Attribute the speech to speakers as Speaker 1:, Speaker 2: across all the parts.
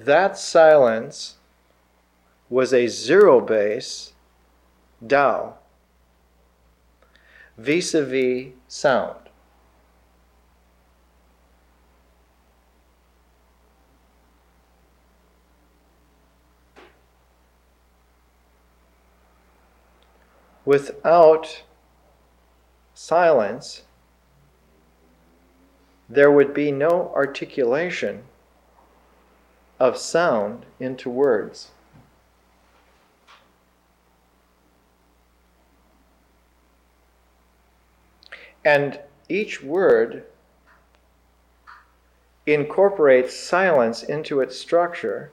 Speaker 1: that silence was a zero base Tao vis-a-vis sound. Without silence, there would be no articulation of sound into words. And each word incorporates silence into its structure.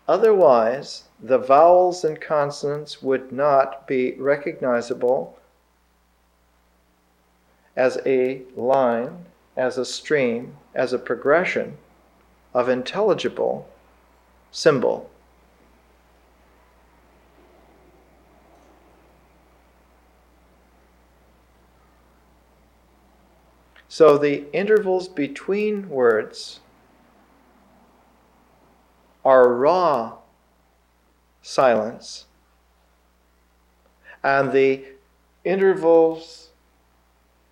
Speaker 1: Otherwise, the vowels and consonants would not be recognizable as a line, as a stream, as a progression of intelligible symbol. So the intervals between words are raw silence, and the intervals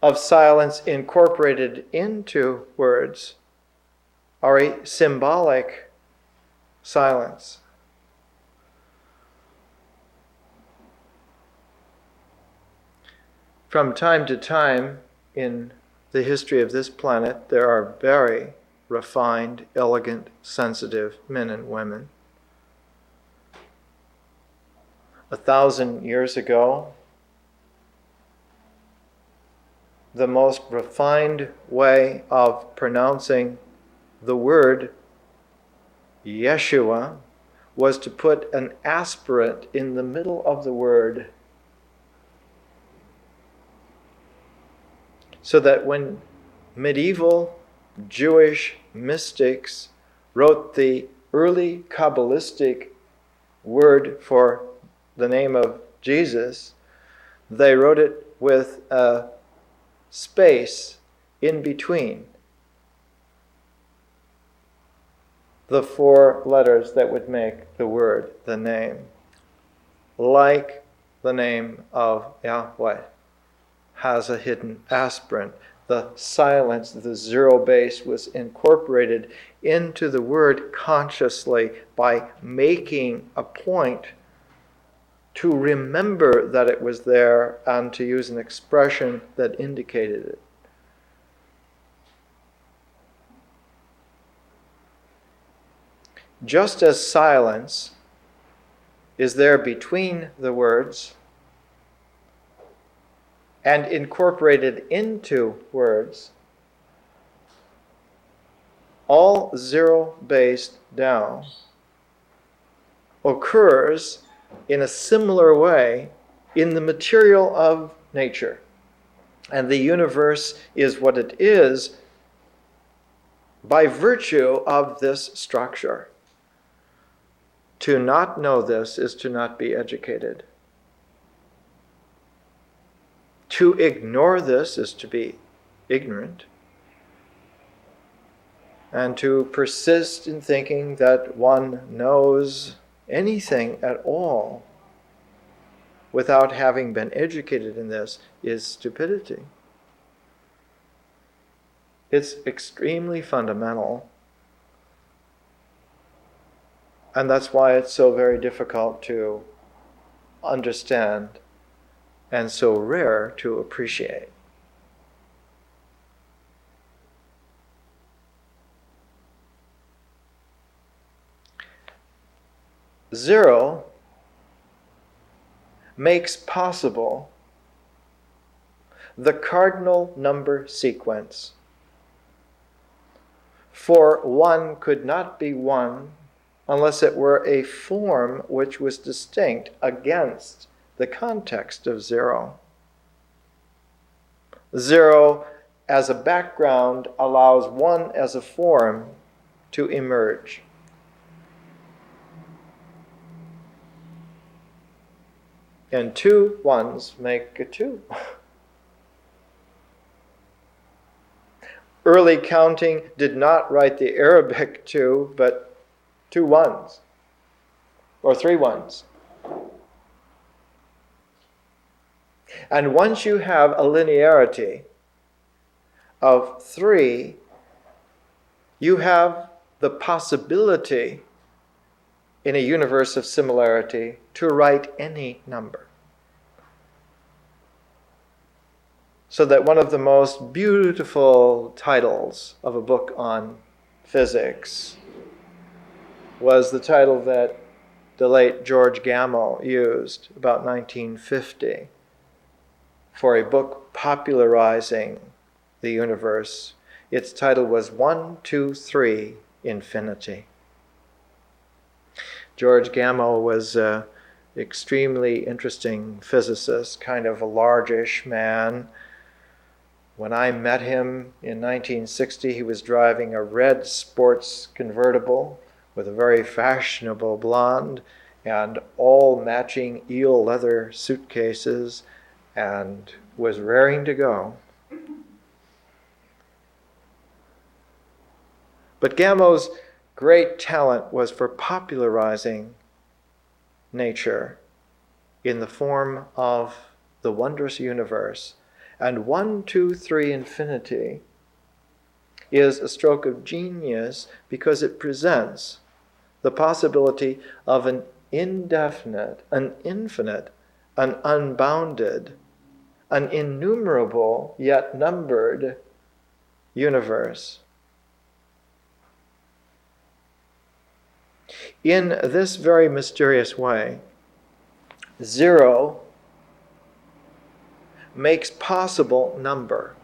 Speaker 1: of silence incorporated into words are a symbolic silence. From time to time in the history of this planet, there are very refined, elegant, sensitive men and women. 1,000 years ago, the most refined way of pronouncing the word Yeshua was to put an aspirate in the middle of the word, so that when medieval Jewish mystics wrote the early Kabbalistic word for the name of Jesus, they wrote it with a space in between the four letters that would make the word, the name, like the name of Yahweh has a hidden aspirant. The silence, the zero base, was incorporated into the word consciously by making a point to remember that it was there and to use an expression that indicated it. Just as silence is there between the words and incorporated into words, all zero-based Tao occurs in a similar way in the material of nature. And the universe is what it is by virtue of this structure. To not know this is to not be educated. To ignore this is to be ignorant. And to persist in thinking that one knows anything at all without having been educated in this is stupidity. It's extremely fundamental. And that's why it's so very difficult to understand and so rare to appreciate. Zero makes possible the cardinal number sequence. For one could not be one unless it were a form which was distinct against the context of zero. Zero as a background allows one as a form to emerge. And two ones make a two. Early counting did not write the Arabic two, but 2 ones or 3 ones. And once you have a linearity of 3, you have the possibility in a universe of similarity to write any number. So that one of the most beautiful titles of a book on physics was the title that the late George Gamow used about 1950 for a book popularizing the universe. Its title was 1, 2, 3, Infinity. George Gamow was an extremely interesting physicist, kind of a largish man. When I met him in 1960, he was driving a red sports convertible with a very fashionable blonde and all matching eel leather suitcases, and was raring to go. But Gamow's great talent was for popularizing nature in the form of the wondrous universe. And 1, 2, 3, infinity is a stroke of genius because it presents the possibility of an indefinite, an infinite, an unbounded, an innumerable yet numbered universe. In this very mysterious way, 0 makes possible number.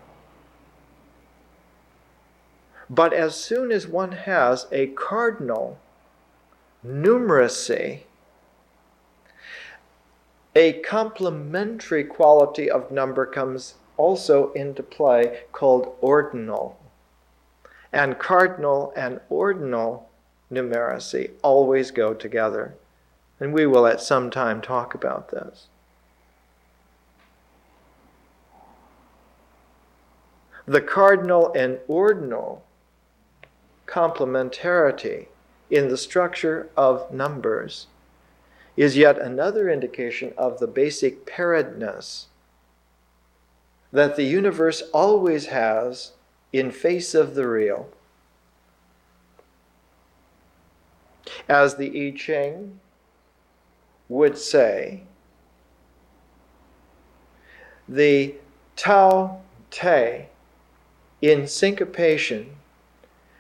Speaker 1: But as soon as one has a cardinal numeracy, a complementary quality of number comes also into play called ordinal. And cardinal and ordinal numeracy always go together. And we will at some time talk about this. The cardinal and ordinal complementarity in the structure of numbers is yet another indication of the basic pairedness that the universe always has in face of the real. As the I Ching would say, the Tao Te in syncopation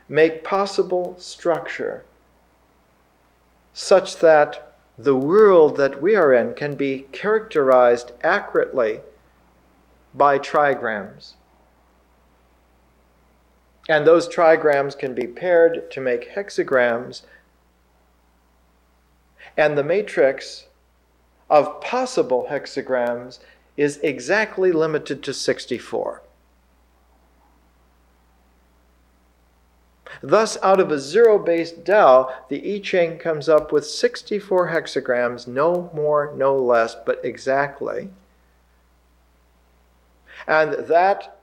Speaker 1: make possible structure such that the world that we are in can be characterized accurately by trigrams. And those trigrams can be paired to make hexagrams, and the matrix of possible hexagrams is exactly limited to 64. Thus, out of a zero-based Tao, the I Ching comes up with 64 hexagrams, no more, no less, but exactly. And that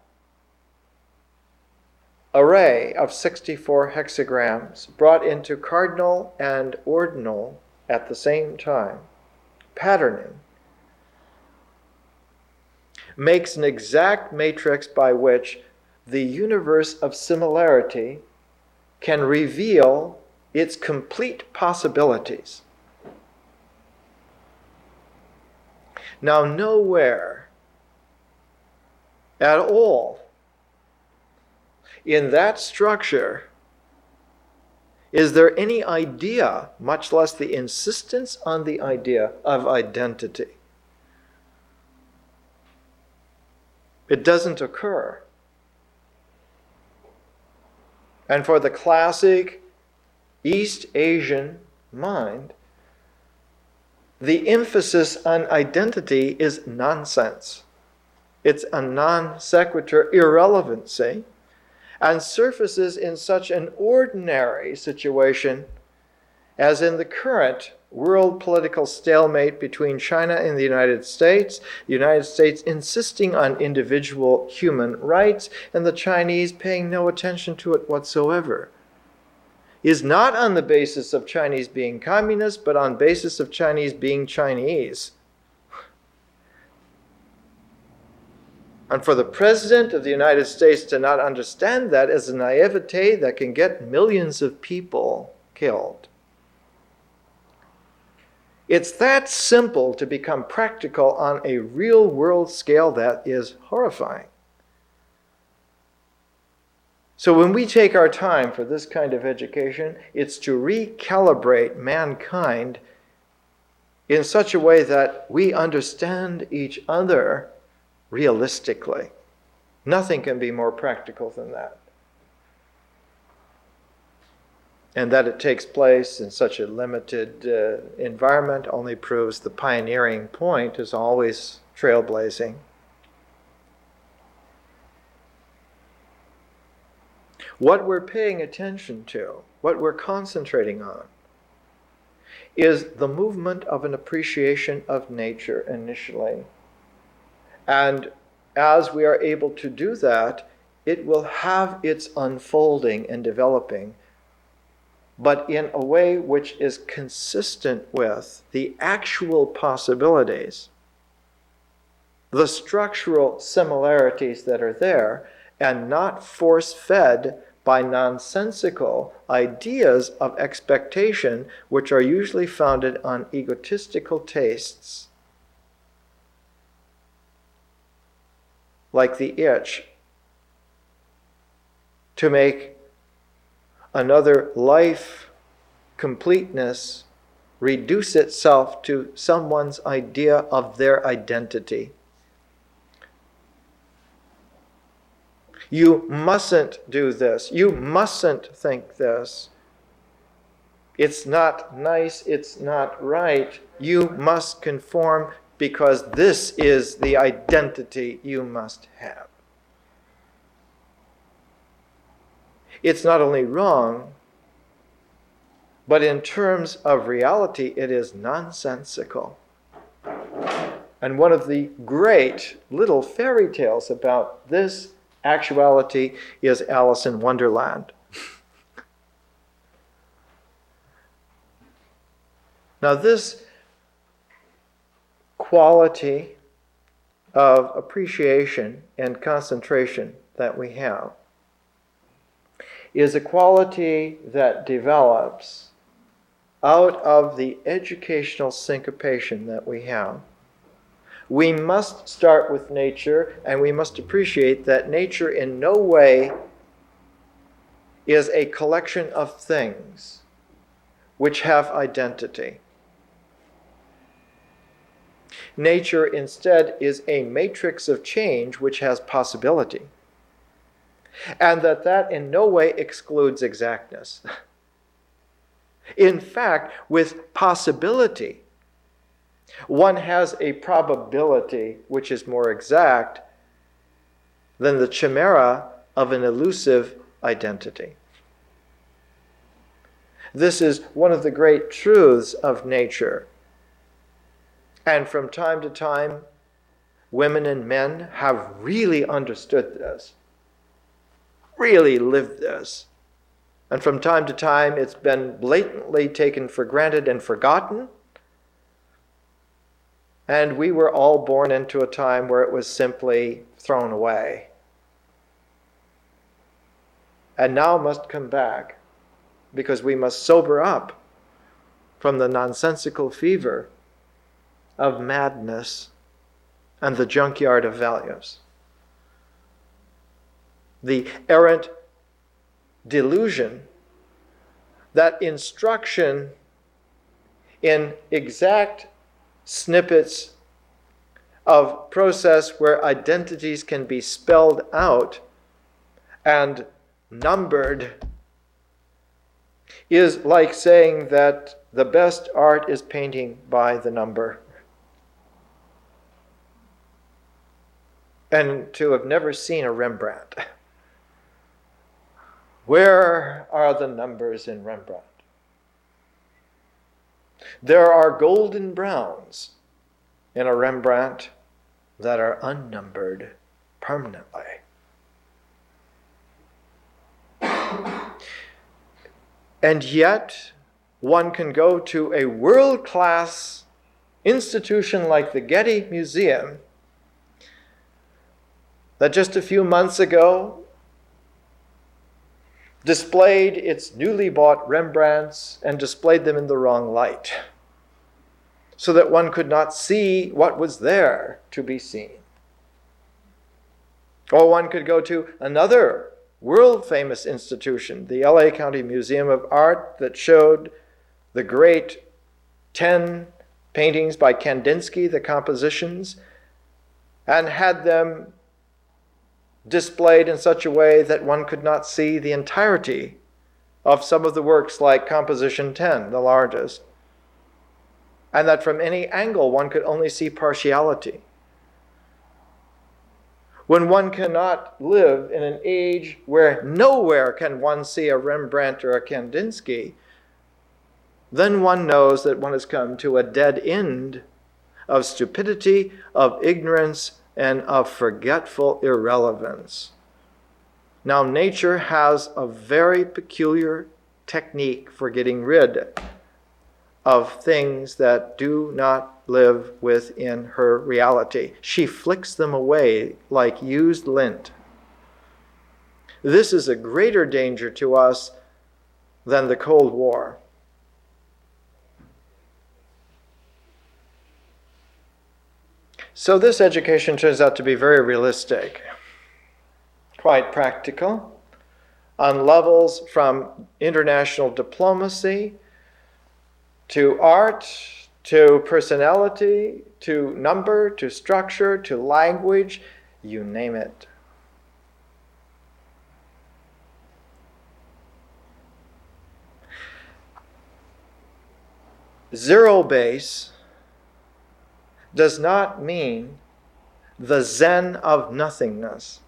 Speaker 1: array of 64 hexagrams brought into cardinal and ordinal at the same time, patterning, makes an exact matrix by which the universe of similarity can reveal its complete possibilities. Now, nowhere at all in that structure is there any idea, much less the insistence on the idea of identity. It doesn't occur. And for the classic East Asian mind, the emphasis on identity is nonsense. It's a non sequitur irrelevancy, and surfaces in such an ordinary situation as in the current world political stalemate between China and the United States insisting on individual human rights, and the Chinese paying no attention to it whatsoever. is not on the basis of Chinese being communist, but on basis of Chinese being Chinese. And for the President of the United States to not understand that is a naivete that can get millions of people killed. It's that simple to become practical on a real world scale that is horrifying. So when we take our time for this kind of education, it's to recalibrate mankind in such a way that we understand each other realistically. Nothing can be more practical than that. And that it takes place in such a limited environment only proves the pioneering point is always trailblazing. What we're paying attention to, what we're concentrating on, is the movement of an appreciation of nature initially. And as we are able to do that, it will have its unfolding and developing, but in a way which is consistent with the actual possibilities, the structural similarities that are there, and not force-fed by nonsensical ideas of expectation, which are usually founded on egotistical tastes, like the itch to make another life completeness reduce itself to someone's idea of their identity. You mustn't do this. You mustn't think this. It's not nice. It's not right. You must conform because this is the identity you must have. It's not only wrong, but in terms of reality, it is nonsensical. And one of the great little fairy tales about this actuality is Alice in Wonderland. Now, this quality of appreciation and concentration that we have is a quality that develops out of the educational syncopation that we have. We must start with nature, and we must appreciate that nature in no way is a collection of things which have identity. Nature instead is a matrix of change which has possibility, and that in no way excludes exactness. In fact, with possibility, one has a probability which is more exact than the chimera of an elusive identity. This is one of the great truths of nature. And from time to time, women and men have really understood this, really lived this. And from time to time, it's been blatantly taken for granted and forgotten. And we were all born into a time where it was simply thrown away. And now must come back, because we must sober up from the nonsensical fever of madness and the junkyard of values. The errant delusion that instruction in exact snippets of process where identities can be spelled out and numbered is like saying that the best art is painting by the number. And to have never seen a Rembrandt. Where are the numbers in Rembrandt? There are golden browns in a Rembrandt that are unnumbered permanently. And yet, one can go to a world-class institution like the Getty Museum that just a few months ago displayed its newly bought Rembrandts and displayed them in the wrong light, so that one could not see what was there to be seen. Or one could go to another world-famous institution, the LA County Museum of Art, that showed the great 10 paintings by Kandinsky, the compositions, and had them displayed in such a way that one could not see the entirety of some of the works, like Composition 10, the largest, and that from any angle one could only see partiality. When one cannot live in an age where nowhere can one see a Rembrandt or a Kandinsky, then one knows that one has come to a dead end of stupidity, of ignorance, and of forgetful irrelevance. Now, nature has a very peculiar technique for getting rid of things that do not live within her reality. She flicks them away like used lint. This is a greater danger to us than the Cold War. So this education turns out to be very realistic, quite practical, on levels from international diplomacy to art, to personality, to number, to structure, to language, you name it. Zero base does not mean the Zen of nothingness.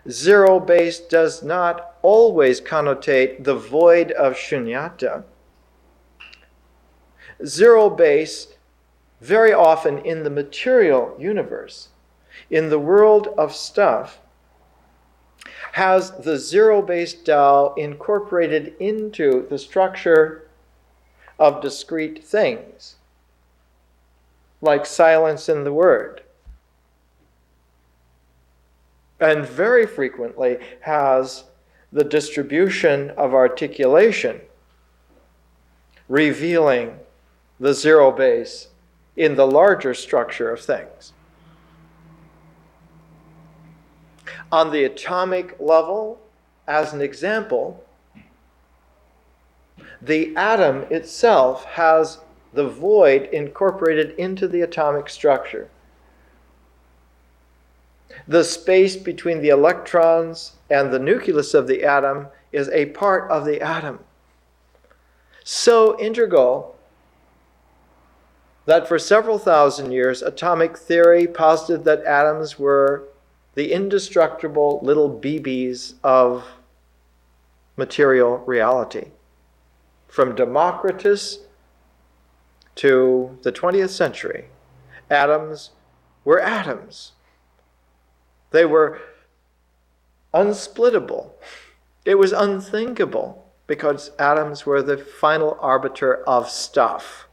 Speaker 1: Zero base does not always connotate the void of shunyata. Zero base, very often in the material universe, in the world of stuff, has the zero base Tao incorporated into the structure of discrete things, like silence in the word, and very frequently has the distribution of articulation revealing the zero base in the larger structure of things. On the atomic level, as an example, the atom itself has the void incorporated into the atomic structure. The space between the electrons and the nucleus of the atom is a part of the atom, so integral that for several thousand years, atomic theory posited that atoms were the indestructible little BBs of material reality. From Democritus to the 20th century, atoms were atoms. They were unsplittable. It was unthinkable because atoms were the final arbiter of stuff.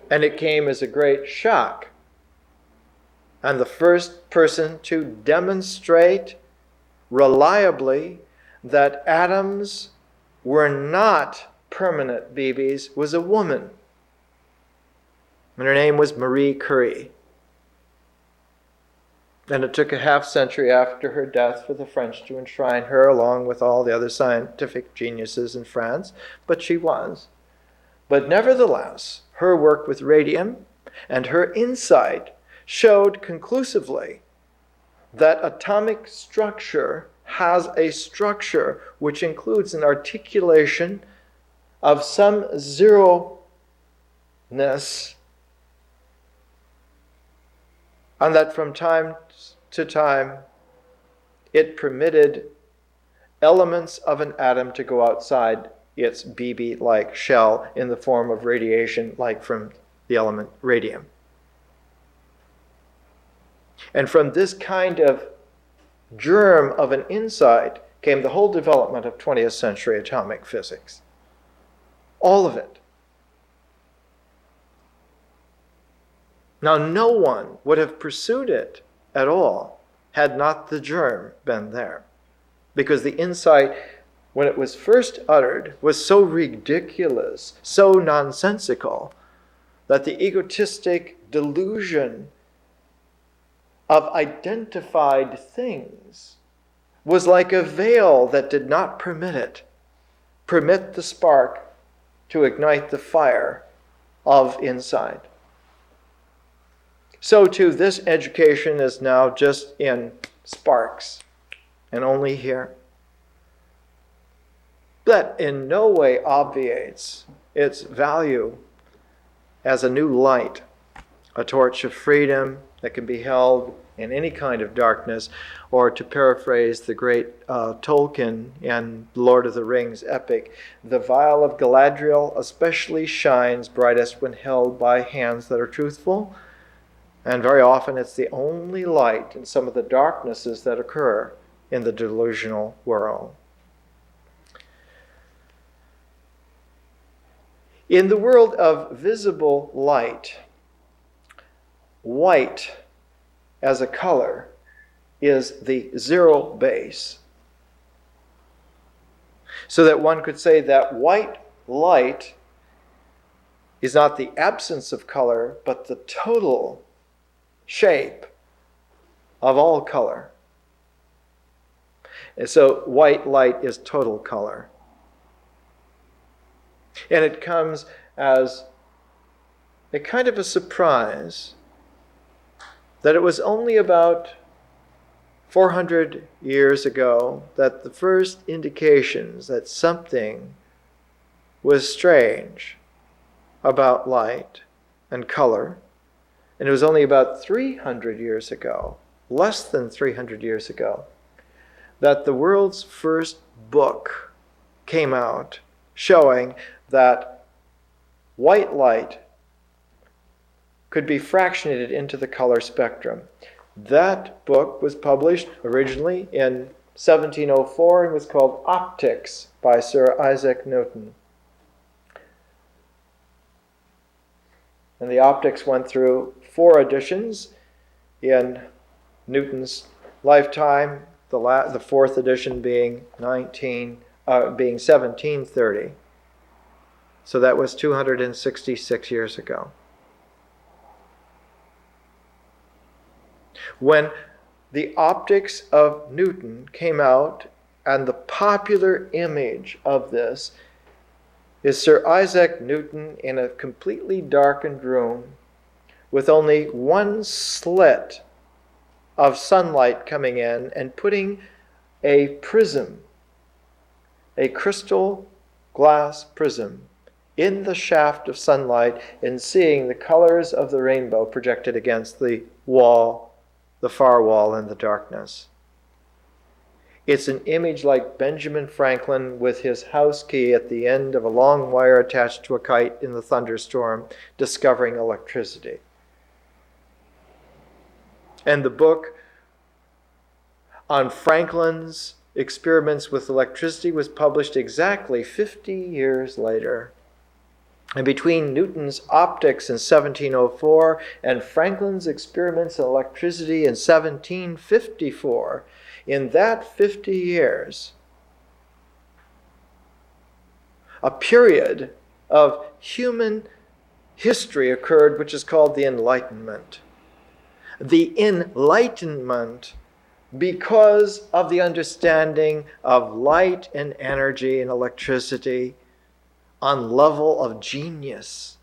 Speaker 1: And it came as a great shock. And the first person to demonstrate reliably that atoms were not permanent BBs was a woman. And her name was Marie Curie. And it took a half century after her death for the French to enshrine her along with all the other scientific geniuses in France, but she was. But nevertheless, her work with radium and her insight showed conclusively that atomic structure has a structure which includes an articulation of some zero-ness, and that from time to time it permitted elements of an atom to go outside its BB-like shell in the form of radiation, like from the element radium. And from this kind of germ of an insight came the whole development of 20th century atomic physics. All of it. Now, no one would have pursued it at all had not the germ been there. Because the insight, when it was first uttered, was so ridiculous, so nonsensical, that the egotistic delusion of identified things was like a veil that did not permit the spark to ignite the fire of insight. So too, this education is now just in sparks, and only here. That in no way obviates its value as a new light, a torch of freedom that can be held in any kind of darkness, or to paraphrase the great Tolkien in Lord of the Rings epic, the vial of Galadriel especially shines brightest when held by hands that are truthful, and very often it's the only light in some of the darknesses that occur in the delusional world. In the world of visible light, white as a color is the zero base. So that one could say that white light is not the absence of color, but the total shape of all color. And so white light is total color. And it comes as a kind of a surprise that it was only about 400 years ago that the first indications that something was strange about light and color. And it was only about 300 years ago, less than 300 years ago, that the world's first book came out showing that white light could be fractionated into the color spectrum. That book was published originally in 1704 and was called Optics by Sir Isaac Newton. And the Optics went through 4 editions in Newton's lifetime, the 4th edition being 1730. So that was 266 years ago. When the Optics of Newton came out, and the popular image of this is Sir Isaac Newton in a completely darkened room with only one slit of sunlight coming in and putting a prism, a crystal glass prism, in the shaft of sunlight and seeing the colors of the rainbow projected against the wall, the far wall in the darkness. It's an image like Benjamin Franklin with his house key at the end of a long wire attached to a kite in the thunderstorm, discovering electricity. And the book on Franklin's experiments with electricity was published exactly 50 years later. And between Newton's Optics in 1704 and Franklin's experiments in electricity in 1754, in that 50 years, a period of human history occurred which is called the Enlightenment. The Enlightenment because of the understanding of light and energy and electricity on level of genius.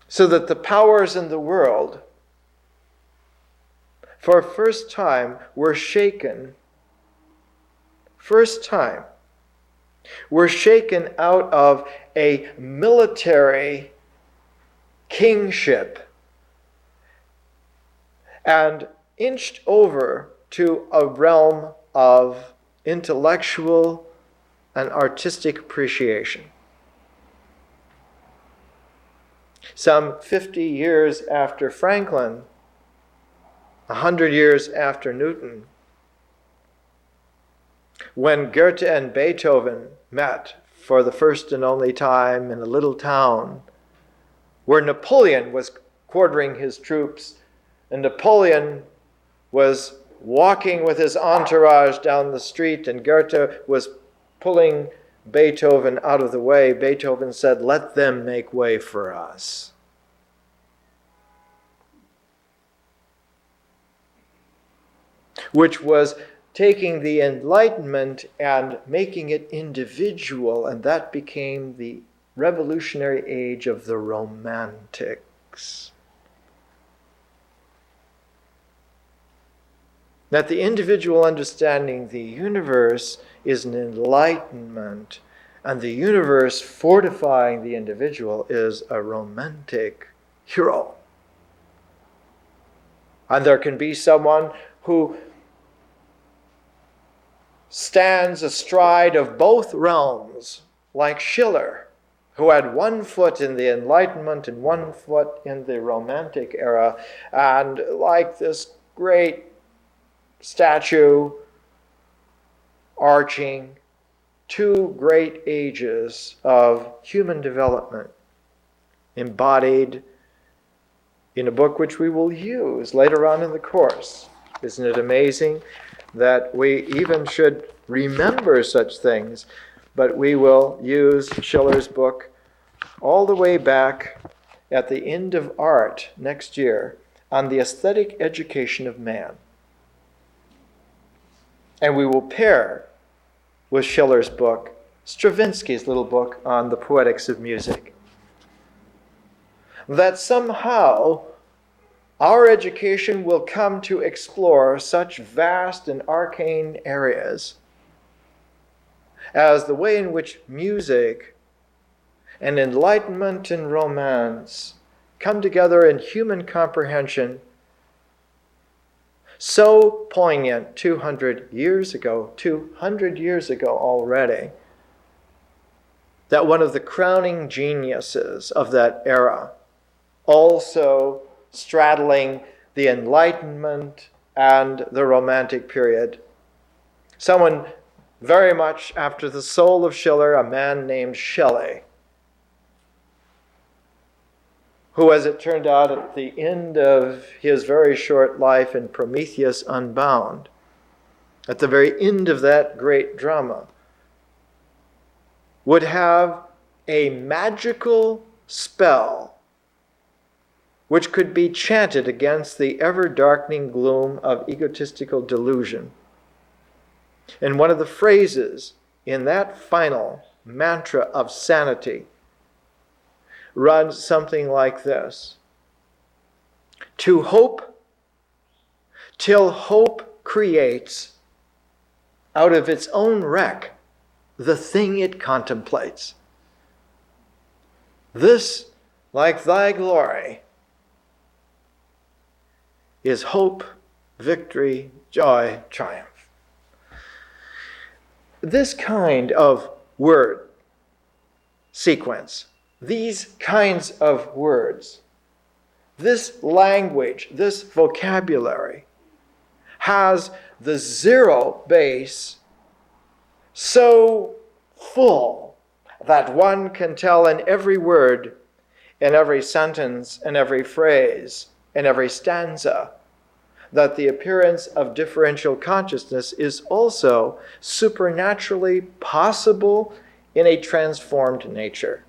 Speaker 1: So that the powers in the world, for first time, were shaken. First time, were shaken out of a military kingship and inched over to a realm of intellectual and artistic appreciation. Some 50 years after Franklin, 100 years after Newton, when Goethe and Beethoven met for the first and only time in a little town where Napoleon was quartering his troops, and Napoleon was walking with his entourage down the street, and Goethe was pulling Beethoven out of the way. Beethoven said, "Let them make way for us." Which was taking the Enlightenment and making it individual, and that became the revolutionary age of the Romantics. That the individual understanding the universe is an enlightenment, and the universe fortifying the individual is a romantic hero. And there can be someone who stands astride of both realms, like Schiller, who had one foot in the Enlightenment and one foot in the Romantic era, and like this great statue arching two great ages of human development, embodied in a book which we will use later on in the course. Isn't it amazing that we even should remember such things? But we will use Schiller's book all the way back at the end of art next year on the aesthetic education of man. And we will pair with Schiller's book Stravinsky's little book on the poetics of music. That somehow our education will come to explore such vast and arcane areas as the way in which music and enlightenment and romance come together in human comprehension, so poignant 200 years ago already, that one of the crowning geniuses of that era, also straddling the Enlightenment and the Romantic period, someone very much after the soul of Schiller, a man named Shelley, who, as it turned out at the end of his very short life in Prometheus Unbound, at the very end of that great drama, would have a magical spell which could be chanted against the ever-darkening gloom of egotistical delusion. And one of the phrases in that final mantra of sanity runs something like this: to hope till hope creates out of its own wreck the thing it contemplates. This, like thy glory, is hope, victory, joy, triumph. This kind of word sequence, these kinds of words, this language, this vocabulary has the zero base so full that one can tell in every word, in every sentence, in every phrase, in every stanza, that the appearance of differential consciousness is also supernaturally possible in a transformed nature.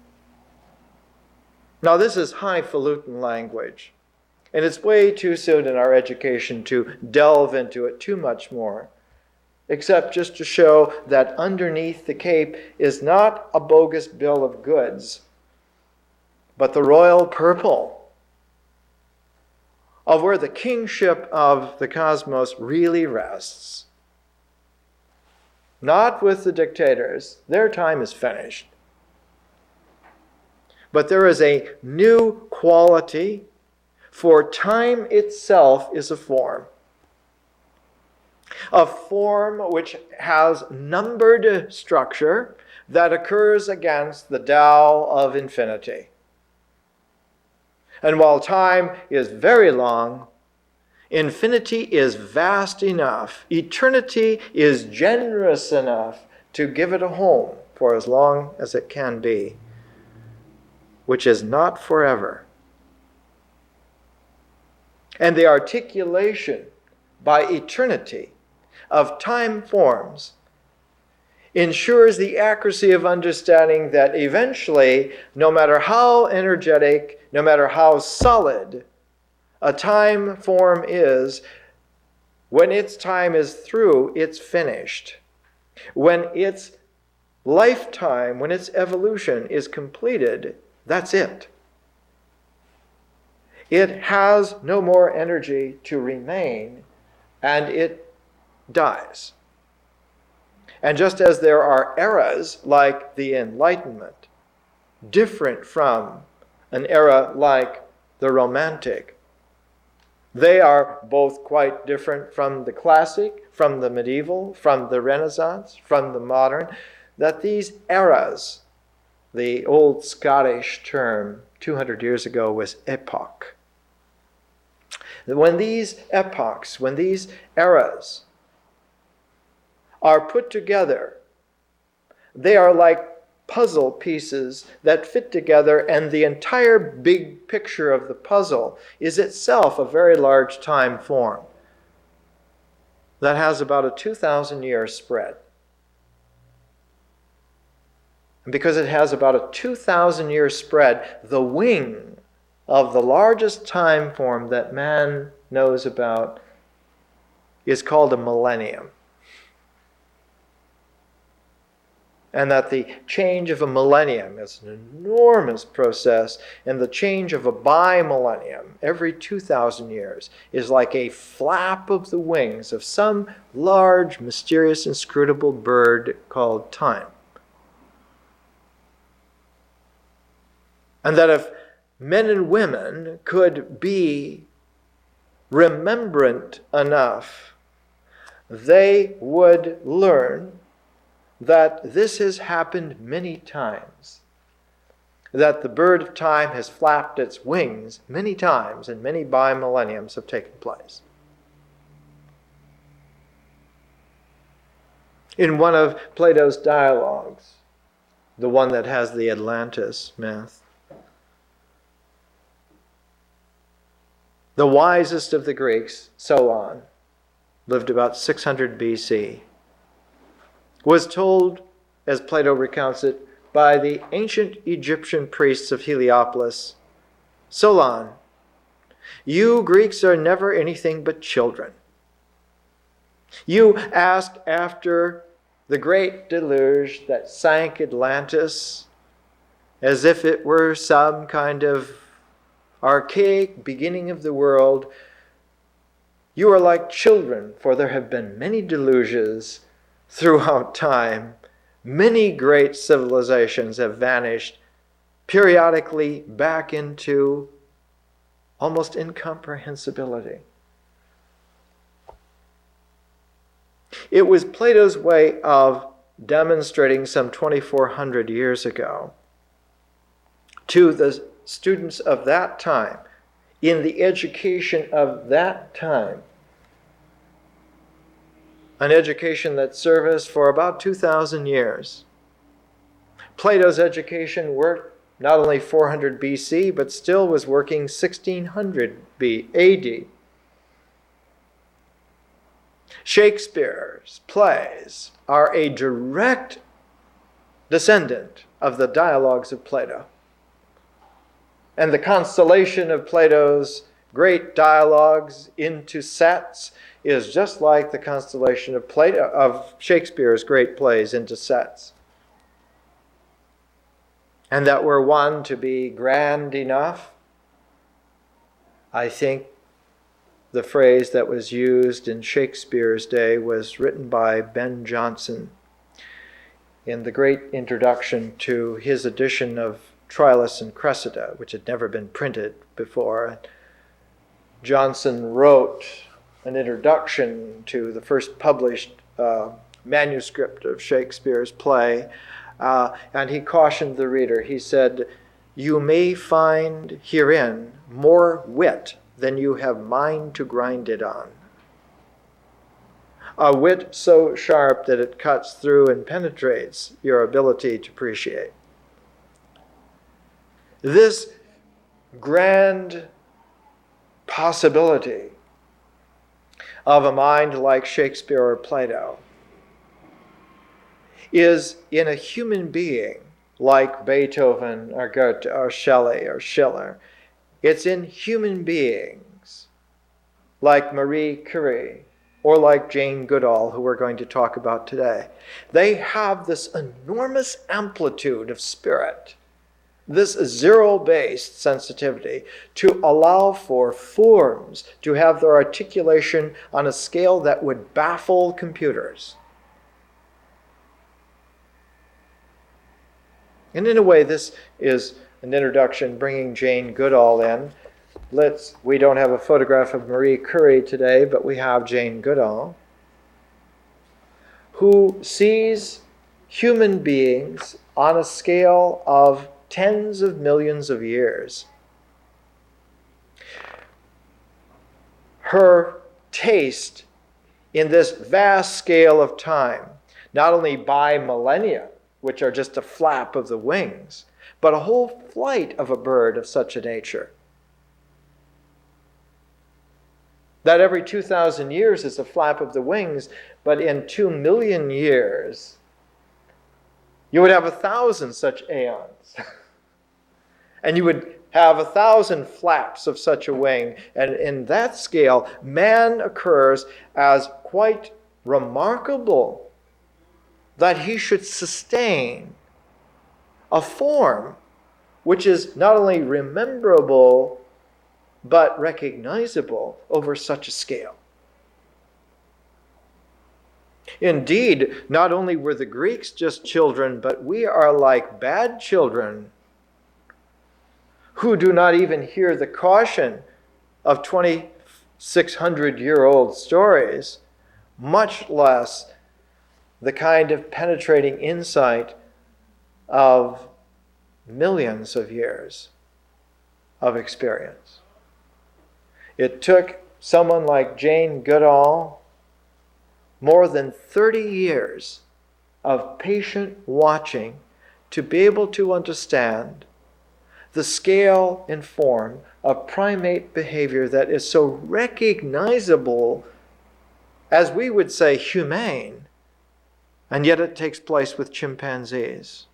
Speaker 1: Now, this is highfalutin language, and it's way too soon in our education to delve into it too much more, except just to show that underneath the cape is not a bogus bill of goods, but the royal purple of where the kingship of the cosmos really rests. Not with the dictators, their time is finished. But there is a new quality, for time itself is a form which has numbered structure that occurs against the Tao of infinity. And while time is very long, infinity is vast enough. Eternity is generous enough to give it a home for as long as it can be, which is not forever. And the articulation by eternity of time forms ensures the accuracy of understanding that eventually, no matter how energetic, no matter how solid a time form is, when its time is through, it's finished. When its lifetime, when its evolution is completed, that's it. It has no more energy to remain, and it dies. And just as there are eras like the Enlightenment, different from an era like the Romantic, they are both quite different from the classic, from the medieval, from the Renaissance, from the modern, that these eras, the old Scottish term 200 years ago was epoch. When these epochs, when these eras are put together, they are like puzzle pieces that fit together, and the entire big picture of the puzzle is itself a very large time form that has about a 2,000-year spread. And because it has about a 2,000-year spread, the wing of the largest time form that man knows about is called a millennium. And that the change of a millennium is an enormous process, and the change of a bimillennium every 2,000 years is like a flap of the wings of some large, mysterious, inscrutable bird called time. And that if men and women could be remembrant enough, they would learn that this has happened many times, that the bird of time has flapped its wings many times, and many bimillenniums have taken place. In one of Plato's dialogues, the one that has the Atlantis myth, the wisest of the Greeks, Solon, lived about 600 BC, was told, as Plato recounts it, by the ancient Egyptian priests of Heliopolis, Solon, you Greeks are never anything but children. You ask after the great deluge that sank Atlantis as if it were some kind of archaic beginning of the world. You are like children, for there have been many deluges throughout time. Many great civilizations have vanished periodically back into almost incomprehensibility. It was Plato's way of demonstrating some 2,400 years ago to the students of that time, in the education of that time, an education that serviced for about 2,000 years. Plato's education worked not only 400 BC, but still was working 1600 AD. Shakespeare's plays are a direct descendant of the dialogues of Plato. And the constellation of Plato's great dialogues into sets is just like the constellation of Shakespeare's great plays into sets. And that were one to be grand enough, I think the phrase that was used in Shakespeare's day was written by Ben Jonson in the great introduction to his edition of Troilus and Cressida, which had never been printed before. Jonson wrote an introduction to the first published manuscript of Shakespeare's play, and he cautioned the reader. He said, you may find herein more wit than you have mind to grind it on. A wit so sharp that it cuts through and penetrates your ability to appreciate. This grand possibility of a mind like Shakespeare or Plato is in a human being like Beethoven or Goethe or Shelley or Schiller. It's in human beings like Marie Curie or like Jane Goodall, who we're going to talk about today. They have this enormous amplitude of spirit, this zero-based sensitivity to allow for forms to have their articulation on a scale that would baffle computers. And in a way, this is an introduction bringing Jane Goodall in. We don't have a photograph of Marie Curie today, but we have Jane Goodall, who sees human beings on a scale of tens of millions of years. Her taste in this vast scale of time, not only by millennia, which are just a flap of the wings, but a whole flight of a bird of such a nature. That every 2,000 years is a flap of the wings, but in 2 million years, you would have 1,000 such aeons. And you would have 1,000 flaps of such a wing. And in that scale, man occurs as quite remarkable that he should sustain a form which is not only rememberable, but recognizable over such a scale. Indeed, not only were the Greeks just children, but we are like bad children who do not even hear the caution of 2,600-year-old stories, much less the kind of penetrating insight of millions of years of experience. It took someone like Jane Goodall more than 30 years of patient watching to be able to understand the scale and form of primate behavior that is so recognizable, as we would say, humane, and yet it takes place with chimpanzees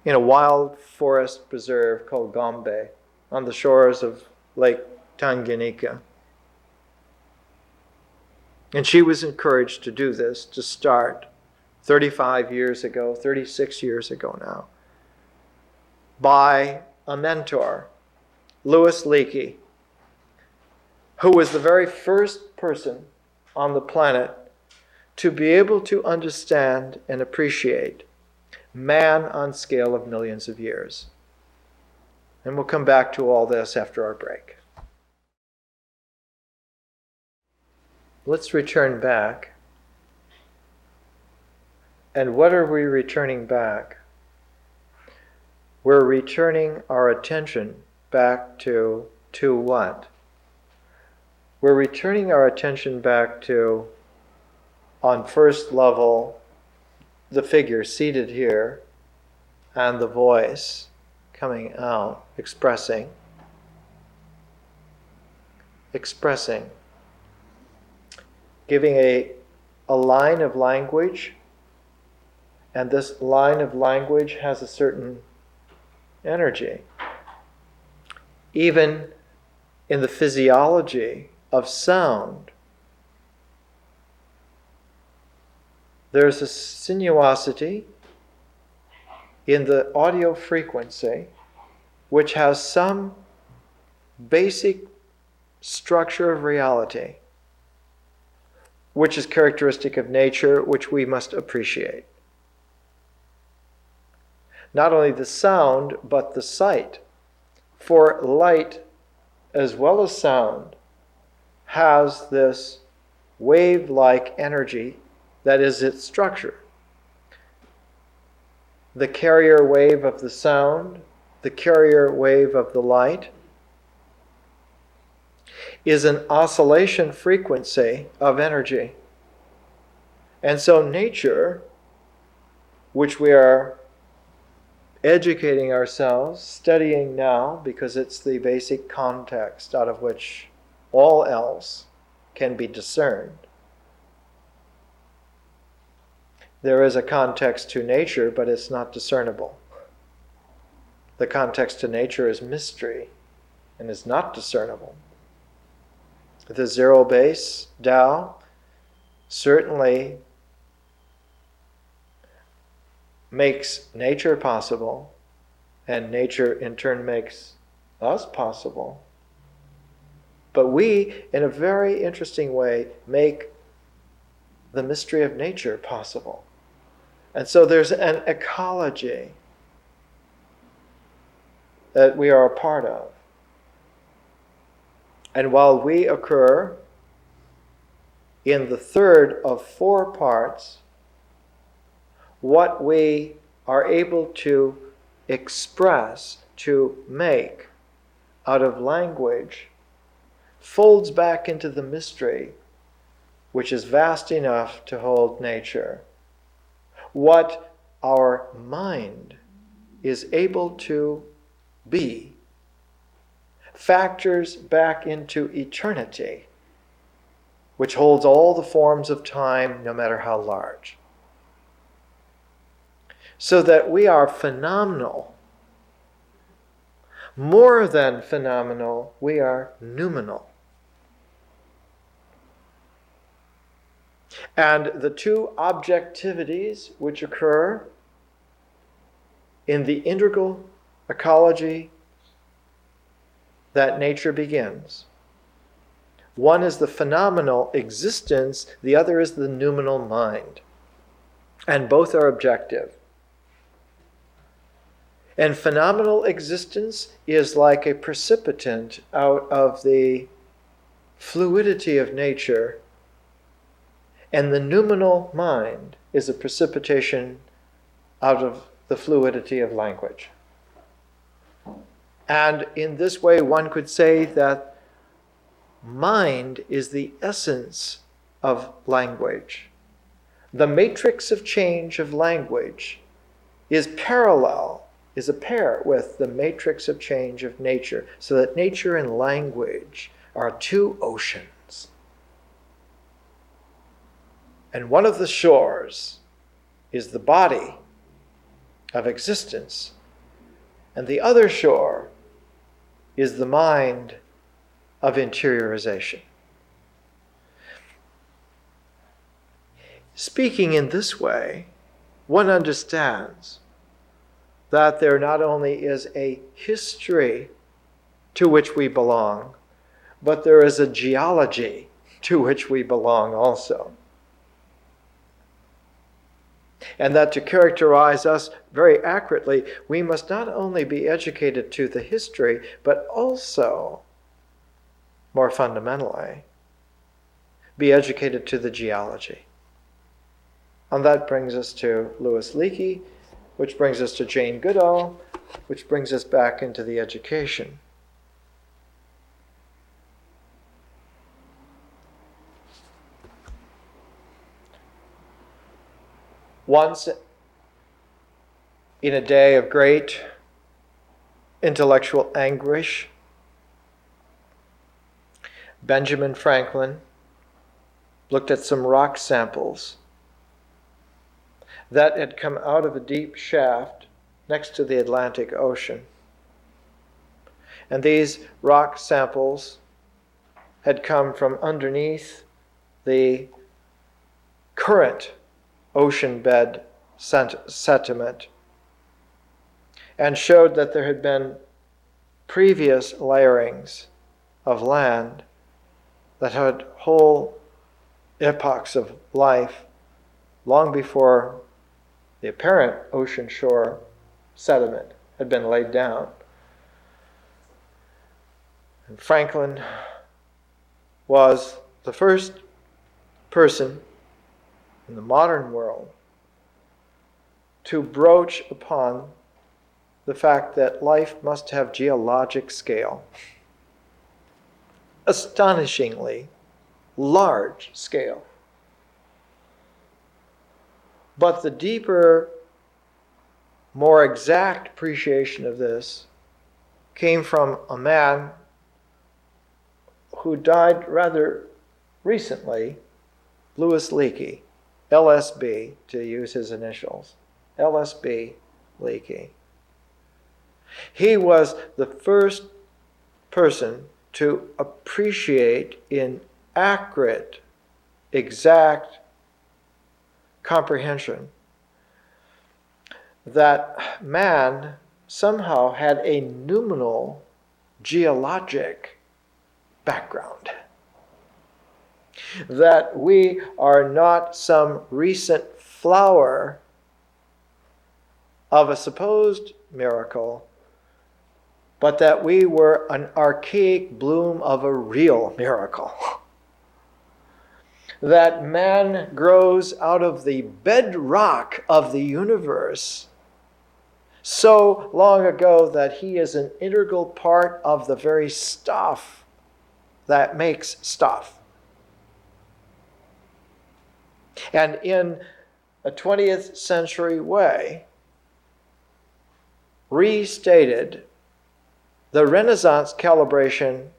Speaker 1: in a wild forest preserve called Gombe on the shores of Lake Tanganyika. And she was encouraged to do this, to start 35 years ago, 36 years ago now, by a mentor, Louis Leakey, who was the very first person on the planet to be able to understand and appreciate man on scale of millions of years. And we'll come back to all this after our break. Let's return back. And what are we returning back? We're returning our attention back to what? We're returning our attention back to, on first level, the figure seated here and the voice coming out, expressing, giving a line of language, and this line of language has a certain energy. Even in the physiology of sound, there's a sinuosity in the audio frequency which has some basic structure of reality, which is characteristic of nature, which we must appreciate. Not only the sound, but the sight. For light, as well as sound, has this wave-like energy that is its structure. the carrier wave of the sound, the carrier wave of the light, is an oscillation frequency of energy. And so nature, which we are educating ourselves, studying now, because it's the basic context out of which all else can be discerned. There is a context to nature, but it's not discernible. The context to nature is mystery and is not discernible. The zero base Tao certainly makes nature possible, and nature in turn makes us possible. But we, in a very interesting way, make the mystery of nature possible. And so there's an ecology that we are a part of. And while we occur in the third of four parts, what we are able to express, to make out of language, folds back into the mystery, which is vast enough to hold nature. What our mind is able to be factors back into eternity, which holds all the forms of time, no matter how large. So that we are phenomenal. More than phenomenal, we are noumenal. And the two objectivities which occur in the integral ecology that nature begins. One is the phenomenal existence, the other is the noumenal mind. And both are objective. And phenomenal existence is like a precipitant out of the fluidity of nature, and the noumenal mind is a precipitation out of the fluidity of language. And in this way, one could say that mind is the essence of language. The matrix of change of language is a pair with the matrix of change of nature, so that nature and language are two oceans. And one of the shores is the body of existence, and the other shore is the mind of interiorization. Speaking in this way, one understands that there not only is a history to which we belong, but there is a geology to which we belong also. And that to characterize us very accurately, we must not only be educated to the history, but also, more fundamentally, be educated to the geology. And that brings us to Louis Leakey, which brings us to Jane Goodall, which brings us back into the education. Once, in a day of great intellectual anguish, Benjamin Franklin looked at some rock samples that had come out of a deep shaft next to the Atlantic Ocean. And these rock samples had come from underneath the current ocean bed sediment, and showed that there had been previous layerings of land that had whole epochs of life long before the apparent ocean shore sediment had been laid down. And Franklin was the first person in the modern world to broach upon the fact that life must have geologic scale. Astonishingly large scale. But the deeper, more exact appreciation of this came from a man who died rather recently, Louis Leakey, LSB, to use his initials. LSB Leakey. He was the first person to appreciate in accurate, exact comprehension that man somehow had a noumenal geologic background. That we are not some recent flower of a supposed miracle, but that we were an archaic bloom of a real miracle. That man grows out of the bedrock of the universe so long ago that he is an integral part of the very stuff that makes stuff. And in a 20th century way, restated the Renaissance calibration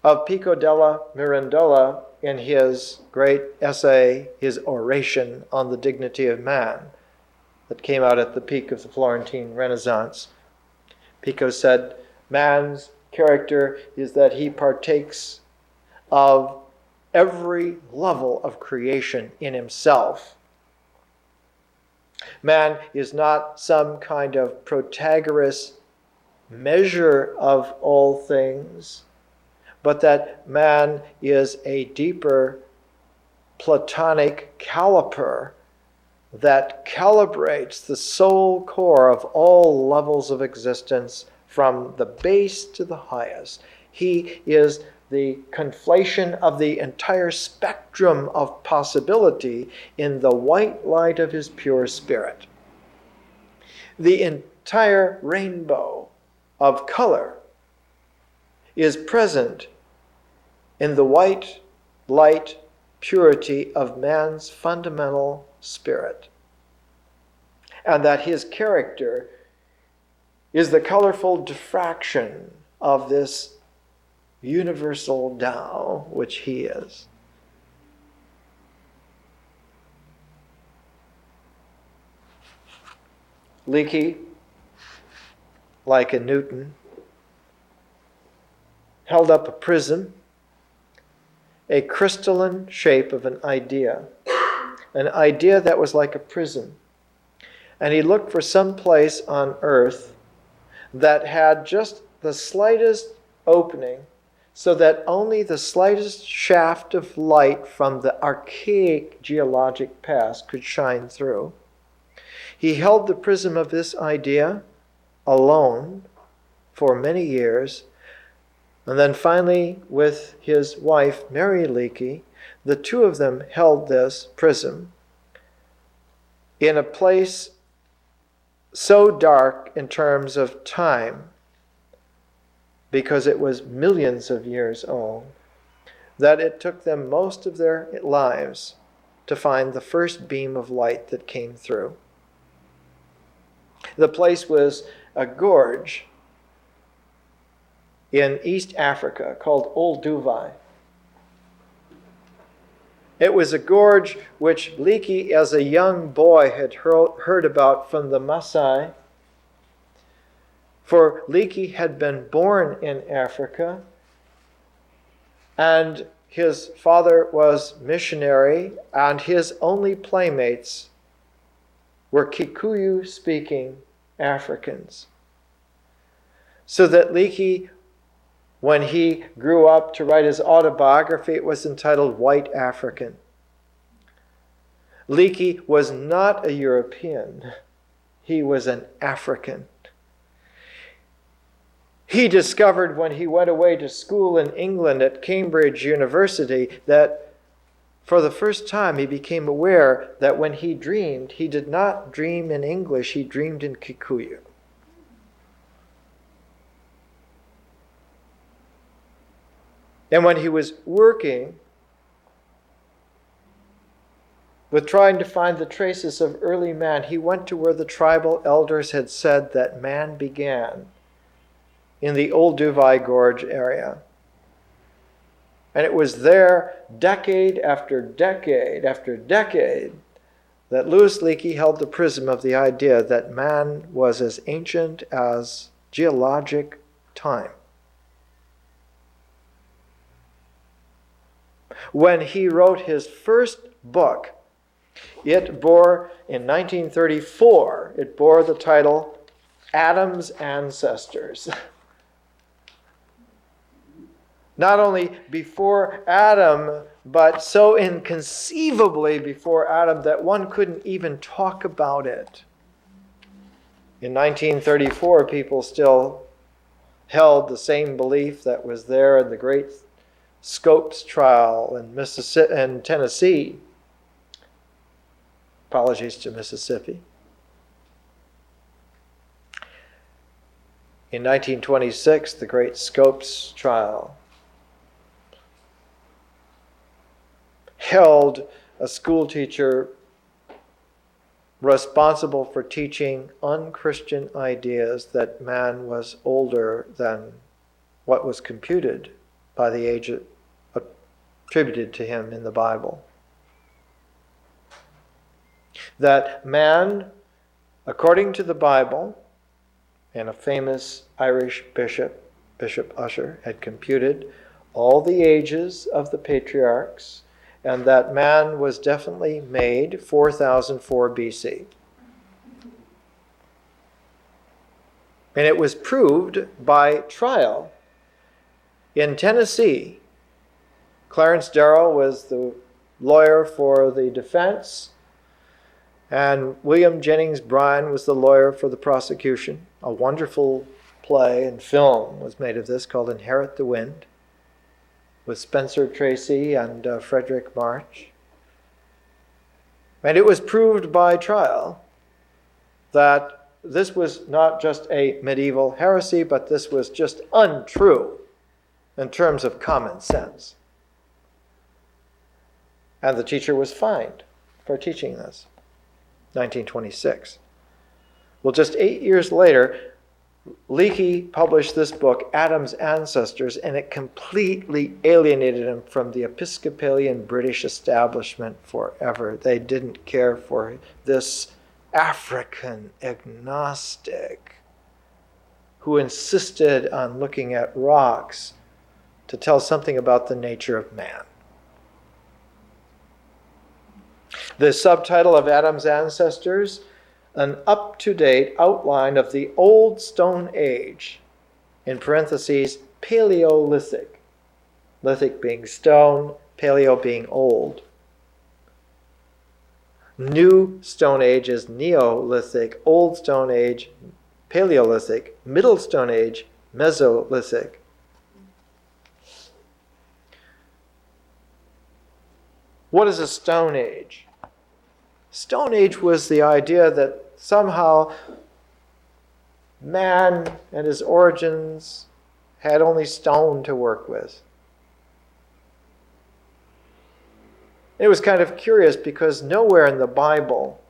Speaker 1: of Pico della Mirandola in his great essay, his oration on the dignity of man, that came out at the peak of the Florentine Renaissance. Pico said, man's character is that he partakes of every level of creation in himself. Man is not some kind of Protagoras measure of all things, but that man is a deeper Platonic caliper that calibrates the soul core of all levels of existence from the base to the highest. He is the conflation of the entire spectrum of possibility in the white light of his pure spirit. The entire rainbow of color is present in the white light purity of man's fundamental spirit. And that his character is the colorful diffraction of this universal Tao, which he is. Leakey, like a Newton, held up a prism, a crystalline shape of an idea that was like a prism. And he looked for some place on earth that had just the slightest opening, so that only the slightest shaft of light from the archaic geologic past could shine through. He held the prism of this idea alone for many years, and then finally with his wife, Mary Leakey, the two of them held this prism in a place so dark in terms of time, because it was millions of years old, that it took them most of their lives to find the first beam of light that came through. The place was a gorge in East Africa called Old Dubai. It was a gorge which Leakey, as a young boy, had heard about from the Maasai. For Leakey had been born in Africa, and his father was missionary, and his only playmates were Kikuyu-speaking Africans. So that Leakey, when he grew up to write his autobiography, it was entitled White African. Leakey was not a European. He was an African. He discovered when he went away to school in England at Cambridge University that for the first time, he became aware that when he dreamed, he did not dream in English, he dreamed in Kikuyu. And when he was working with trying to find the traces of early man, he went to where the tribal elders had said that man began, in the Old Duvai Gorge area. And it was there, decade after decade after decade, that Louis Leakey held the prism of the idea that man was as ancient as geologic time. When he wrote his first book, it bore, in 1934, it bore the title Adam's Ancestors. Not only before Adam, but so inconceivably before Adam that one couldn't even talk about it. In 1934, people still held the same belief that was there in the great Scopes trial in Tennessee. Apologies to Mississippi. In 1926, the great Scopes trial held a school teacher responsible for teaching unchristian ideas that man was older than what was computed by the age attributed to him in the Bible. That man, according to the Bible, and a famous Irish bishop, Bishop Ussher, had computed all the ages of the patriarchs, and that man was definitely made 4004 BC. And it was proved by trial. In Tennessee, Clarence Darrow was the lawyer for the defense, and William Jennings Bryan was the lawyer for the prosecution. A wonderful play and film was made of this called Inherit the Wind, with Spencer Tracy and Frederick March. And it was proved by trial that this was not just a medieval heresy, but this was just untrue in terms of common sense. And the teacher was fined for teaching this. 1926. Well, just 8 years later, Leakey published this book, Adam's Ancestors, and it completely alienated him from the Episcopalian British establishment forever. They didn't care for this African agnostic who insisted on looking at rocks to tell something about the nature of man. The subtitle of Adam's Ancestors, an up-to-date outline of the Old Stone Age, in parentheses, Paleolithic. Lithic being stone, paleo being old. New Stone Age is Neolithic, Old Stone Age, Paleolithic, Middle Stone Age, Mesolithic. What is a Stone Age? Stone Age was the idea that somehow man and his origins had only stone to work with. It was kind of curious because nowhere in the Bible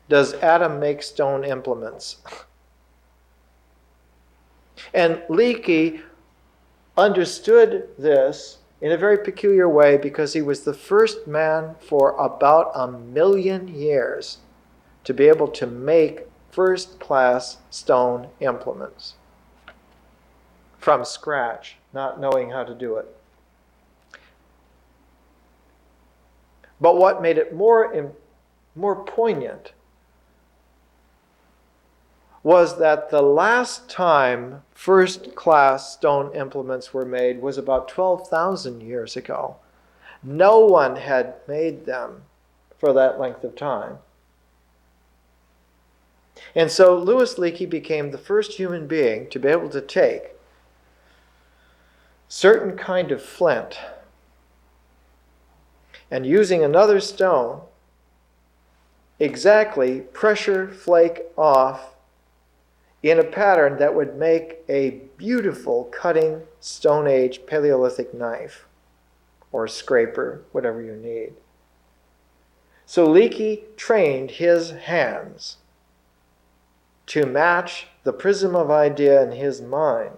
Speaker 1: does Adam make stone implements. And Leakey understood this in a very peculiar way because he was the first man for about 1 million years to be able to make first-class stone implements from scratch, not knowing how to do it. But what made it more poignant was that the last time first-class stone implements were made was about 12,000 years ago. No one had made them for that length of time. And so Louis Leakey became the first human being to be able to take certain kind of flint and using another stone, exactly pressure flake off in a pattern that would make a beautiful cutting Stone Age Paleolithic knife or scraper, whatever you need. So Leakey trained his hands to match the prism of idea in his mind,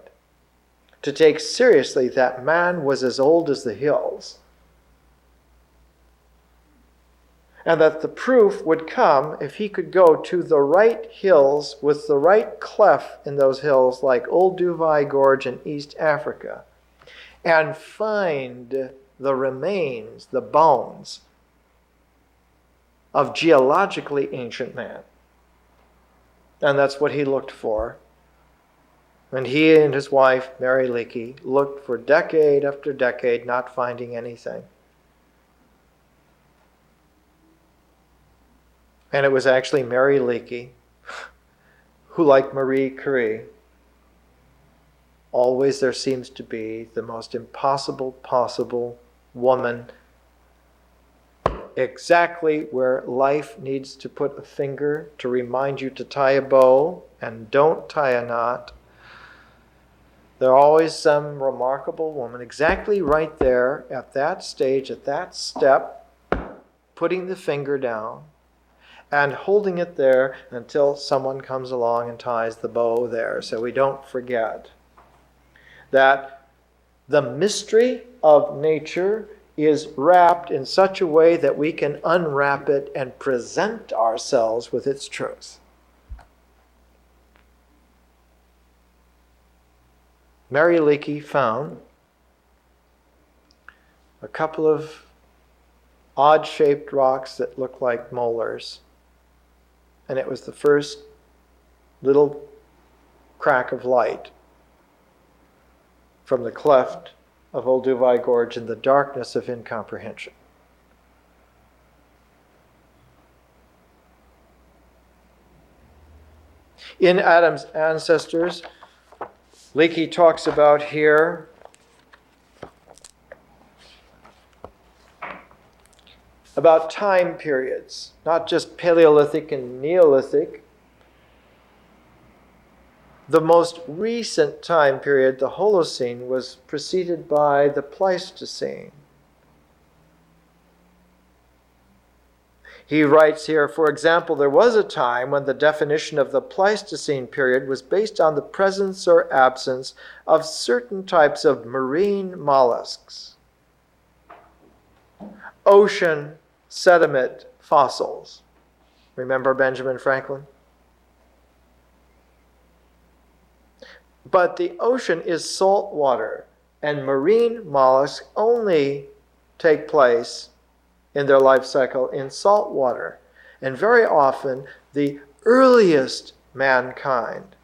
Speaker 1: to take seriously that man was as old as the hills, and that the proof would come if he could go to the right hills with the right cleft in those hills, like Old Duvai Gorge in East Africa, and find the remains, the bones of geologically ancient man. And that's what he looked for. And he and his wife, Mary Leakey, looked for decade after decade, not finding anything. And it was actually Mary Leakey who, like Marie Curie, always there seems to be the most impossible possible woman, exactly where life needs to put a finger to remind you to tie a bow and don't tie a knot. There's always some remarkable woman exactly right there at that stage, at that step, putting the finger down and holding it there until someone comes along and ties the bow there, so we don't forget that the mystery of nature is wrapped in such a way that we can unwrap it and present ourselves with its truth. Mary Leakey found a couple of odd-shaped rocks that looked like molars, and it was the first little crack of light from the cleft of Old Duvai Gorge in the darkness of incomprehension. In Adam's Ancestors, Leakey talks about here about time periods, not just Paleolithic and Neolithic. The most recent time period, the Holocene, was preceded by the Pleistocene. He writes here, for example, there was a time when the definition of the Pleistocene period was based on the presence or absence of certain types of marine mollusks, ocean sediment fossils. Remember Benjamin Franklin? But the ocean is salt water, and marine mollusks only take place in their life cycle in salt water. And very often, the earliest mankind,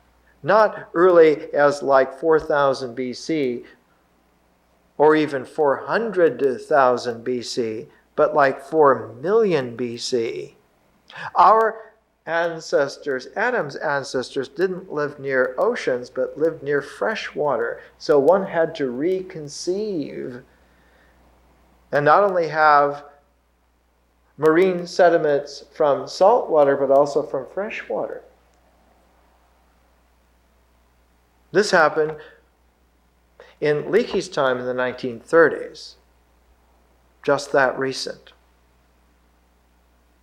Speaker 1: not early as like 4,000 BC or even 400,000 BC, but like 4 million BC. Our ancestors, Adam's ancestors, didn't live near oceans, but lived near fresh water. So one had to reconceive and not only have marine sediments from salt water, but also from fresh water. This happened in Leakey's time in the 1930s, just that recent.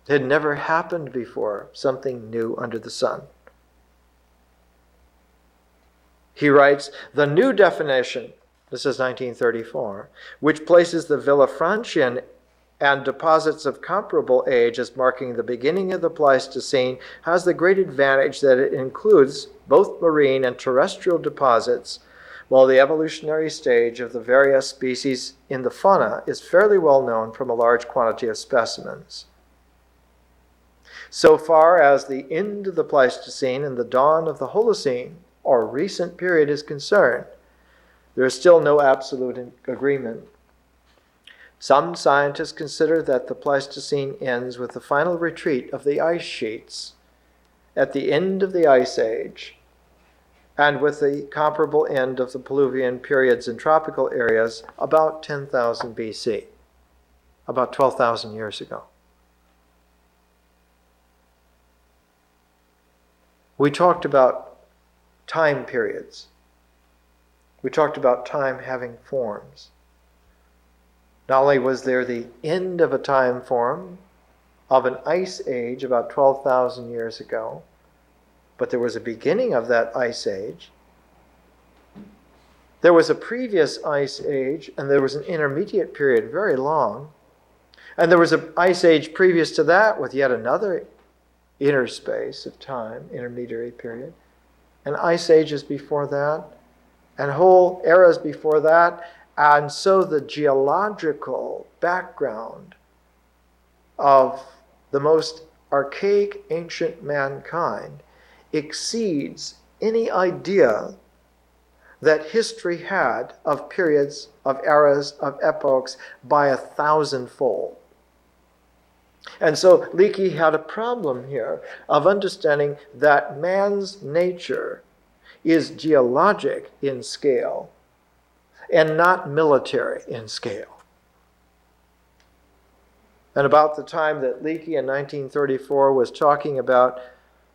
Speaker 1: It had never happened before, something new under the sun. He writes, the new definition, this is 1934, which places the Villafranchian and deposits of comparable age as marking the beginning of the Pleistocene, has the great advantage that it includes both marine and terrestrial deposits, while the evolutionary stage of the various species in the fauna is fairly well known from a large quantity of specimens. So far as the end of the Pleistocene and the dawn of the Holocene, or recent period, is concerned, there is still no absolute agreement. Some scientists consider that the Pleistocene ends with the final retreat of the ice sheets at the end of the Ice Age, and with the comparable end of the Peluvian periods in tropical areas about 10,000 BC. about 12,000 years ago. We talked about time periods. We talked about time having forms. Not only was there the end of a time form of an ice age about 12,000 years ago, but there was a beginning of that ice age. There was a previous ice age, and there was an intermediate period, very long. And there was an ice age previous to that with yet another interspace of time, intermediary period. And ice ages before that, and whole eras before that. And so the geological background of the most archaic ancient mankind exceeds any idea that history had of periods, of eras, of epochs by 1,000-fold. And so Leakey had a problem here of understanding that man's nature is geologic in scale and not military in scale. And about the time that Leakey in 1934 was talking about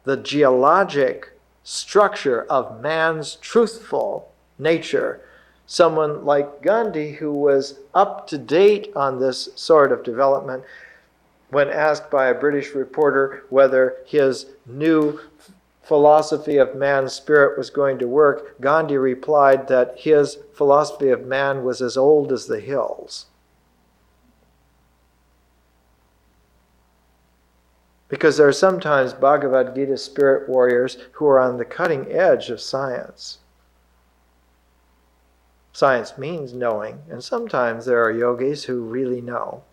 Speaker 1: the geologic structure of man's truthful nature, someone like Gandhi, who was up to date on this sort of development, when asked by a British reporter whether his new philosophy of man's spirit was going to work, Gandhi replied that his philosophy of man was as old as the hills. Because there are sometimes Bhagavad Gita spirit warriors who are on the cutting edge of science. Science means knowing, and sometimes there are yogis who really know,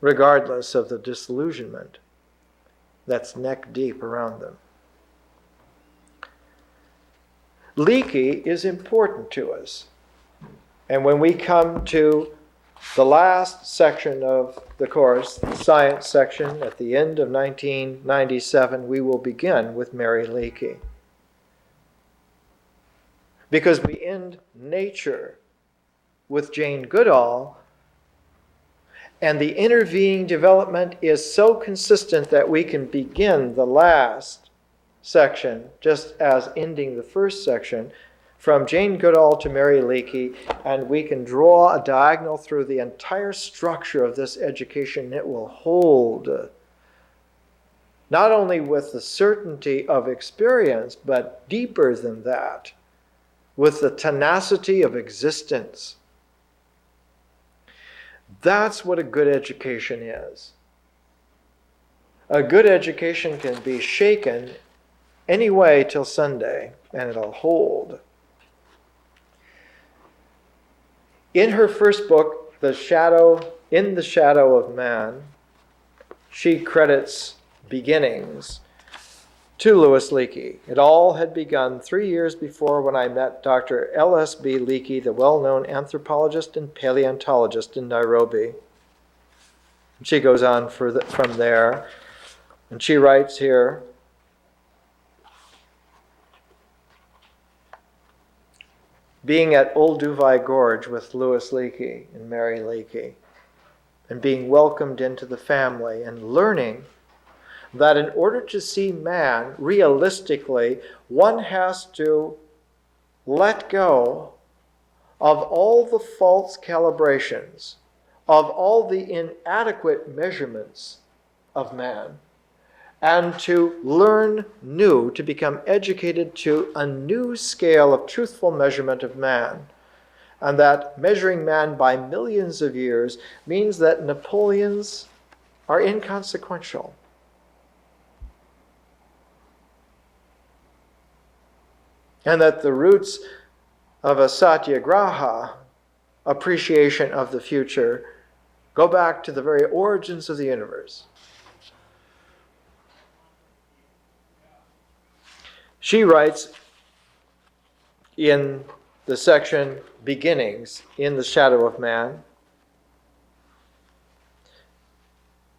Speaker 1: regardless of the disillusionment that's neck deep around them. Leakey is important to us. And when we come to the last section of the course, the science section, at the end of 1997, we will begin with Mary Leakey. Because we end nature with Jane Goodall, and the intervening development is so consistent that we can begin the last section, just as ending the first section, from Jane Goodall to Mary Leakey, and we can draw a diagonal through the entire structure of this education. It will hold, not only with the certainty of experience, but deeper than that, with the tenacity of existence. That's what a good education is. A good education can be shaken any way till Sunday, and it'll hold. In her first book, In the Shadow of Man, she credits beginnings to Louis Leakey. It all had begun 3 years before when I met Dr. L.S.B. Leakey, the well-known anthropologist and paleontologist in Nairobi. And she goes on from there, and she writes here, being at Olduvai Gorge with Louis Leakey and Mary Leakey, and being welcomed into the family, and learning that in order to see man realistically, one has to let go of all the false calibrations, of all the inadequate measurements of man, and to learn new, to become educated to a new scale of truthful measurement of man. And that measuring man by millions of years means that Napoleons are inconsequential. And that the roots of a satyagraha, appreciation of the future, go back to the very origins of the universe. She writes in the section Beginnings, in the Shadow of Man,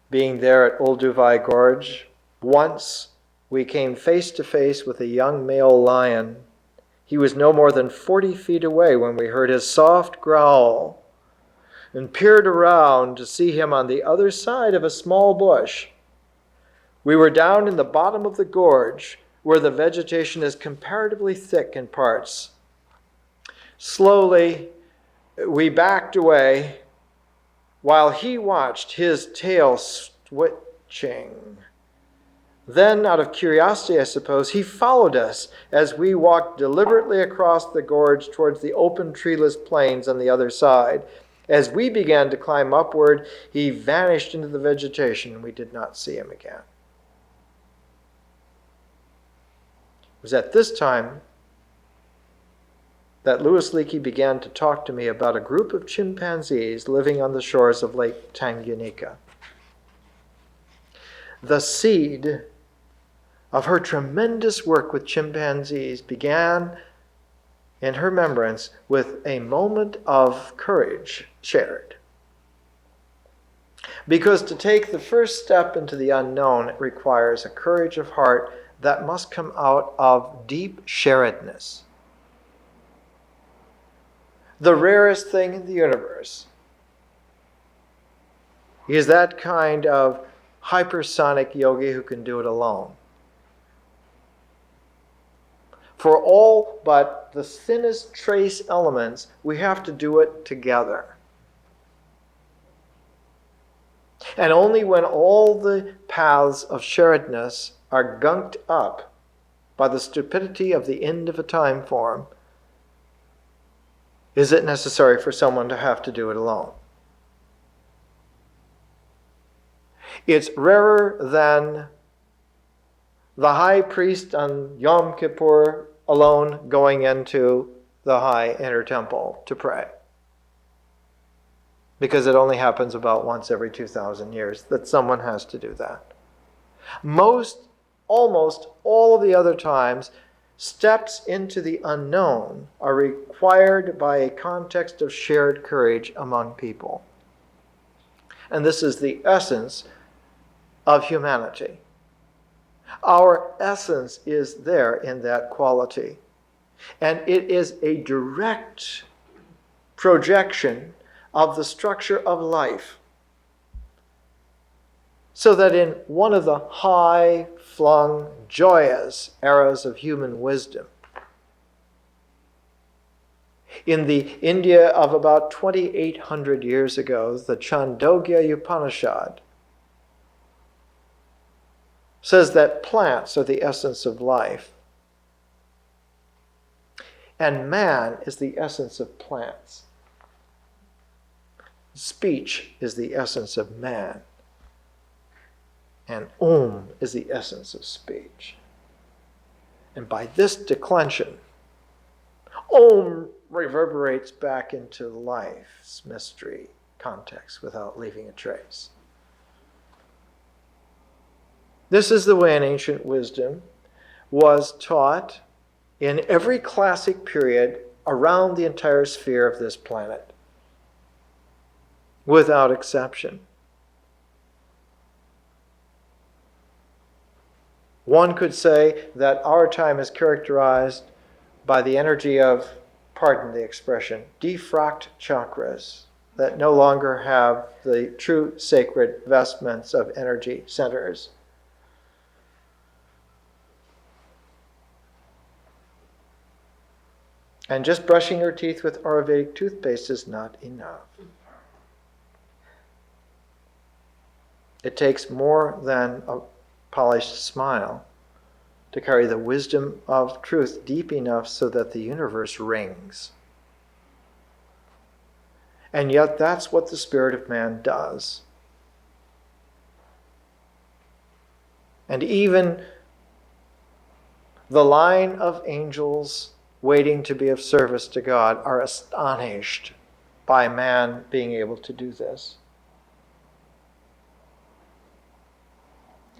Speaker 1: being there at Olduvai Gorge, once we came face to face with a young male lion. He was no more than 40 feet away when we heard his soft growl. and peered around to see him on the other side of a small bush. We were down in the bottom of the gorge, where the vegetation is comparatively thick in parts. Slowly, we backed away while he watched, his tail switching. Then, out of curiosity, I suppose, he followed us as we walked deliberately across the gorge towards the open treeless plains on the other side. As we began to climb upward, he vanished into the vegetation, and we did not see him again. It was at this time that Louis Leakey began to talk to me about a group of chimpanzees living on the shores of Lake Tanganyika. The seed of her tremendous work with chimpanzees began in her remembrance with a moment of courage shared. Because to take the first step into the unknown requires a courage of heart that must come out of deep sharedness. The rarest thing in the universe is that kind of hypersonic yogi who can do it alone. For all but the thinnest trace elements, we have to do it together. And only when all the paths of sharedness are gunked up by the stupidity of the end of a time form is it necessary for someone to have to do it alone. It's rarer than the high priest on Yom Kippur alone going into the high inner temple to pray. Because it only happens about once every 2,000 years that someone has to do that. Almost all of the other times, steps into the unknown are required by a context of shared courage among people. And this is the essence of humanity. Our essence is there in that quality. And it is a direct projection of the structure of life. So that in one of the high-flung, joyous eras of human wisdom, in the India of about 2,800 years ago, the Chandogya Upanishad says that plants are the essence of life, and man is the essence of plants. Speech is the essence of man. And is the essence of speech. And by this declension, reverberates back into life's mystery context without leaving a trace. This is the way an ancient wisdom was taught in every classic period around the entire sphere of this planet, without exception. One could say that our time is characterized by the energy of, pardon the expression, defrocked chakras that no longer have the true sacred vestments of energy centers. And just brushing your teeth with Ayurvedic toothpaste is not enough. It takes more than a polished smile to carry the wisdom of truth deep enough so that the universe rings. And yet that's what the spirit of man does. And even the line of angels waiting to be of service to God are astonished by man being able to do this.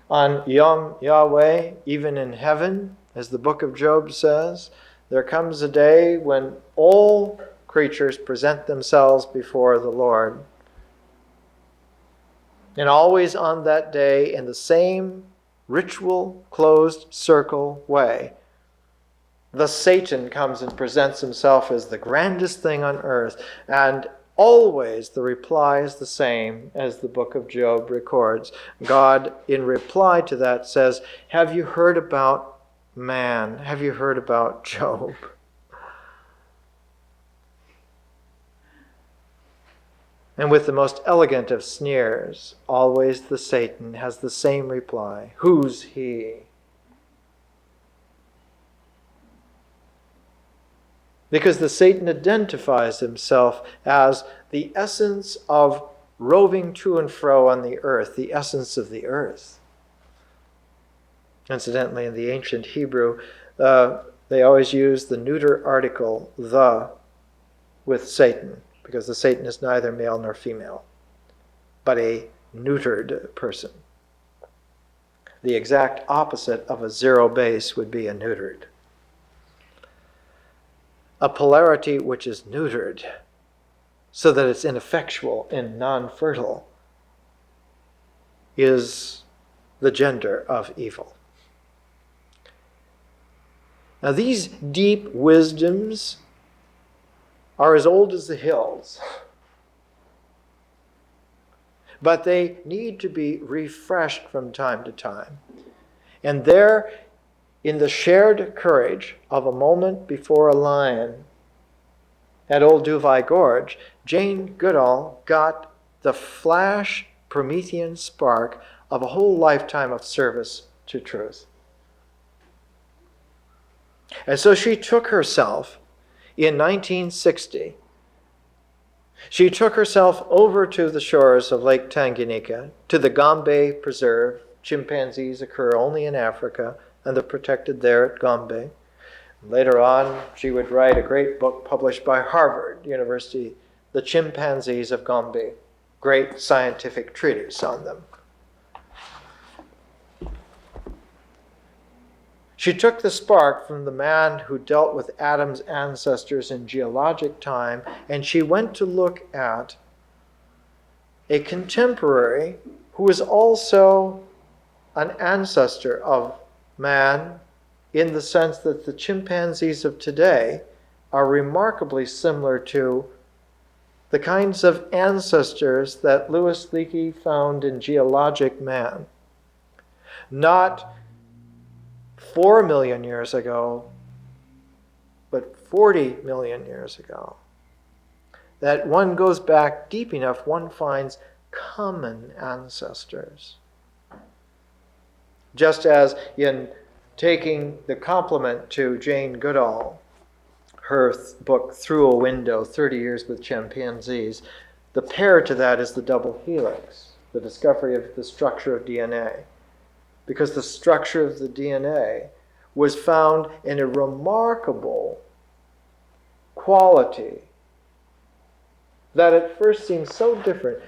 Speaker 1: On Yom Yahweh, even in heaven, as the book of Job says, there comes a day when all creatures present themselves before the Lord. And always on that day, in the same ritual, closed circle way, the Satan comes and presents himself as the grandest thing on earth. And always the reply is the same as the book of Job records. God, in reply to that, says, have you heard about man? Have you heard about Job? And with the most elegant of sneers, always the Satan has the same reply. Who's he? Because the Satan identifies himself as the essence of roving to and fro on the earth, the essence of the earth. Incidentally, in the ancient Hebrew, they always use the neuter article, the, with Satan, because the Satan is neither male nor female, but a neutered person. The exact opposite of a zero base would be a neutered. A polarity which is neutered, so that it's ineffectual and non-fertile, is the gender of evil. Now, these deep wisdoms are as old as the hills, but they need to be refreshed from time to time. And there, in the shared courage of a moment before a lion at Old Duvai Gorge, Jane Goodall got the flash Promethean spark of a whole lifetime of service to truth. And so she took herself in 1960. She took herself over to the shores of Lake Tanganyika, to the Gombe Preserve. Chimpanzees occur only in Africa, and they're protected there at Gombe. Later on, she would write a great book published by Harvard University, The Chimpanzees of Gombe, great scientific treatise on them. She took the spark from the man who dealt with Adam's ancestors in geologic time, and she went to look at a contemporary who is also an ancestor of man, in the sense that the chimpanzees of today are remarkably similar to the kinds of ancestors that Louis Leakey found in geologic man. Not 4 million years ago, but 40 million years ago. That one goes back deep enough, one finds common ancestors. Just as in taking the compliment to Jane Goodall, her book Through a Window, 30 Years with Chimpanzees, the pair to that is the double helix, the discovery of the structure of DNA. Because the structure of the DNA was found in a remarkable quality that at first seemed so different.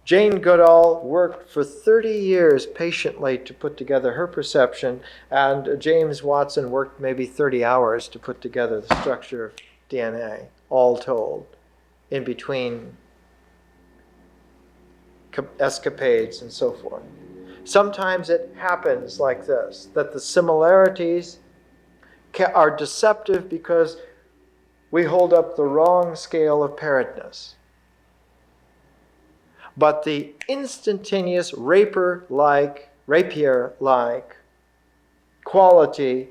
Speaker 1: Jane Goodall worked for 30 years patiently to put together her perception, and James Watson worked maybe 30 hours to put together the structure of DNA, all told, in between escapades and so forth. Sometimes it happens like this, that the similarities are deceptive because we hold up the wrong scale of paredness. But the instantaneous rapier-like quality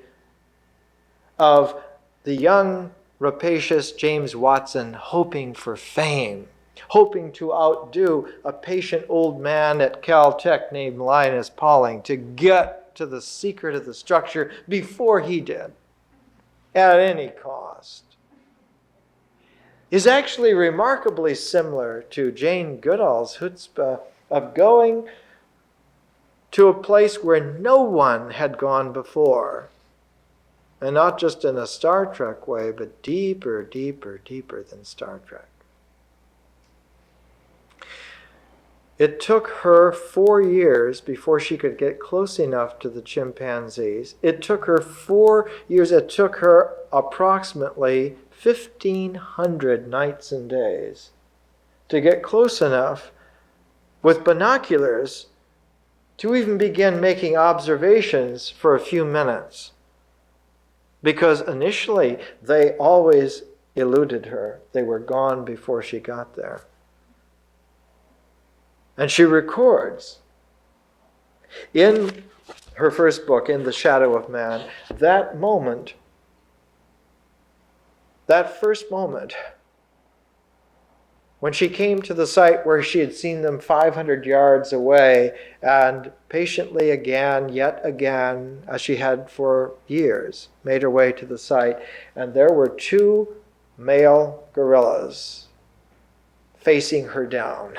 Speaker 1: of the young, rapacious James Watson hoping for fame, hoping to outdo a patient old man at Caltech named Linus Pauling to get to the secret of the structure before he did, at any cost, is actually remarkably similar to Jane Goodall's chutzpah of going to a place where no one had gone before. And not just in a Star Trek way, but deeper, deeper, deeper than Star Trek. It took her 4 years before she could get close enough to the chimpanzees. It took her 4 years. It took her approximately 1,500 nights and days to get close enough with binoculars to even begin making observations for a few minutes. Because initially, they always eluded her. They were gone before she got there. And she records in her first book, In the Shadow of Man, that moment, that first moment, when she came to the site where she had seen them 500 yards away, and patiently again, yet again, as she had for years, made her way to the site, and there were two male gorillas facing her down.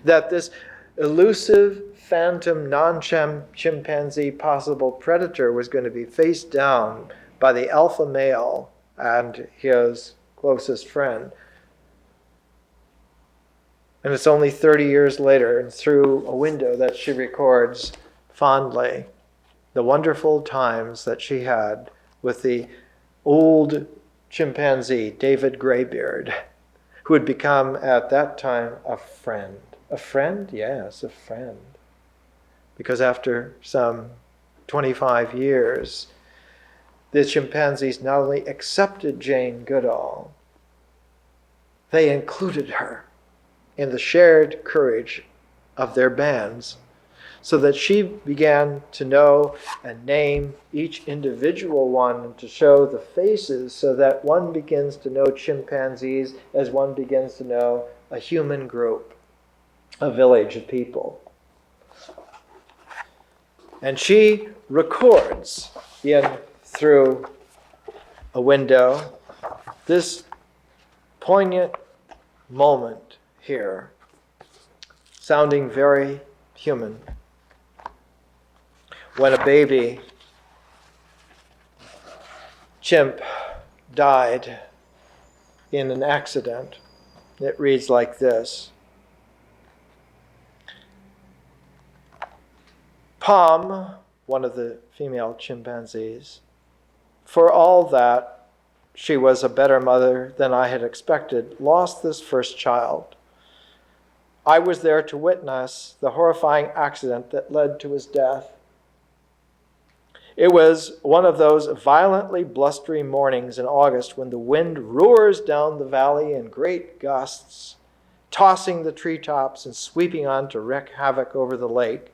Speaker 1: That this elusive, phantom, non-chimpanzee possible predator was going to be faced down by the alpha male and his closest friend. And it's only 30 years later, and through a window, that she records fondly the wonderful times that she had with the old chimpanzee, David Greybeard, who had become at that time a friend. A friend? Yes, a friend. Because after some 25 years, the chimpanzees not only accepted Jane Goodall, they included her in the shared courage of their bands, so that she began to know and name each individual one and to show the faces, so that one begins to know chimpanzees as one begins to know a human group, a village of people. And she records in through a window this poignant moment here, sounding very human. When a baby chimp died in an accident, it reads like this. Pom, one of the female chimpanzees, for all that she was a better mother than I had expected, lost this first child. I was there to witness the horrifying accident that led to his death. It was one of those violently blustery mornings in August when the wind roars down the valley in great gusts, tossing the treetops and sweeping on to wreak havoc over the lake.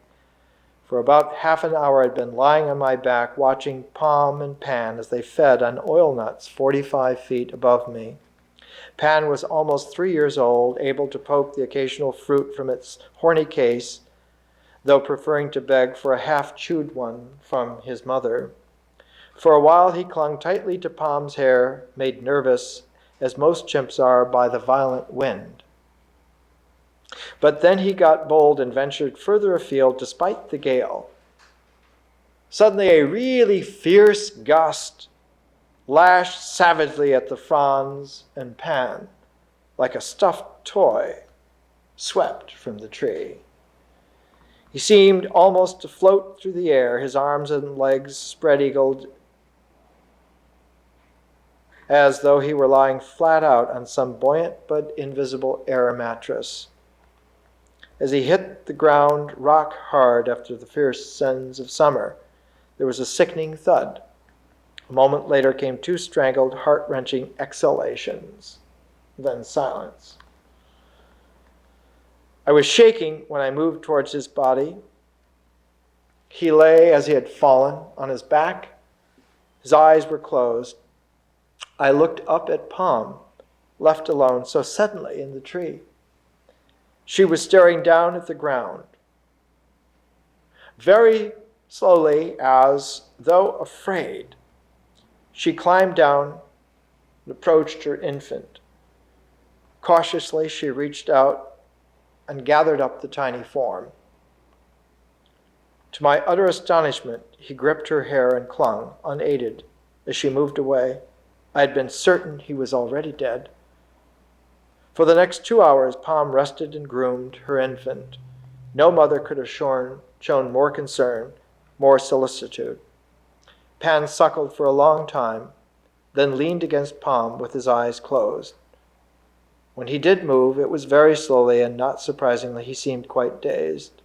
Speaker 1: For about half an hour I'd been lying on my back watching Pom and Pan as they fed on oil nuts 45 feet above me. Pan was almost 3 years old, able to poke the occasional fruit from its horny case, though preferring to beg for a half-chewed one from his mother. For a while he clung tightly to Pom's hair, made nervous, as most chimps are, by the violent wind. But then he got bold and ventured further afield despite the gale. Suddenly a really fierce gust lashed savagely at the fronds, and Pan, like a stuffed toy, swept from the tree. He seemed almost to float through the air, his arms and legs spread-eagled, as though he were lying flat out on some buoyant but invisible air mattress. As he hit the ground rock hard after the fierce suns of summer, there was a sickening thud. A moment later came two strangled, heart-wrenching exhalations, then silence. I was shaking when I moved towards his body. He lay as he had fallen, on his back. His eyes were closed. I looked up at Pom, left alone so suddenly in the tree. She was staring down at the ground. Very slowly, as though afraid, she climbed down and approached her infant. Cautiously, she reached out and gathered up the tiny form. To my utter astonishment, he gripped her hair and clung, unaided, as she moved away. I had been certain he was already dead. For the next 2 hours, Pom rested and groomed her infant. No mother could have shown more concern, more solicitude. Pan suckled for a long time, then leaned against Pom with his eyes closed. When he did move, it was very slowly, and not surprisingly, he seemed quite dazed.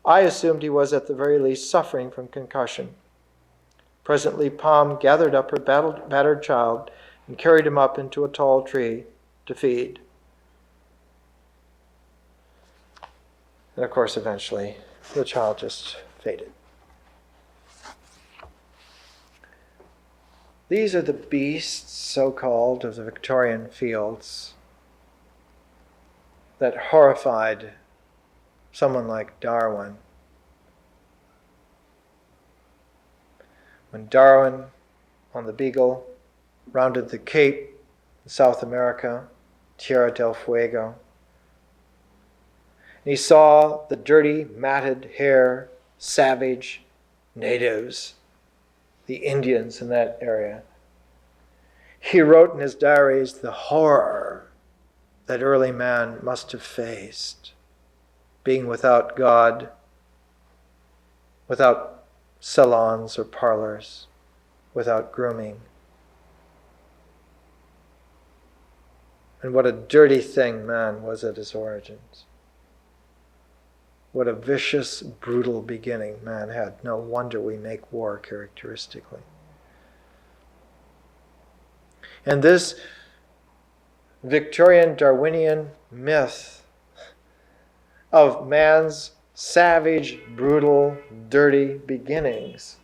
Speaker 1: I assumed he was at the very least suffering from concussion. Presently, Pom gathered up her battered child and carried him up into a tall tree to feed. And of course, eventually, the child just faded. These are the beasts, so-called, of the Victorian fields that horrified someone like Darwin. When Darwin, on the Beagle, rounded the Cape in South America, Tierra del Fuego, and he saw the dirty, matted hair, savage natives, the Indians in that area. He wrote in his diaries the horror that early man must have faced, being without God, without salons or parlors, without grooming. And what a dirty thing man was at his origins. What a vicious, brutal beginning man had. No wonder we make war characteristically. And this Victorian Darwinian myth of man's savage, brutal, dirty beginnings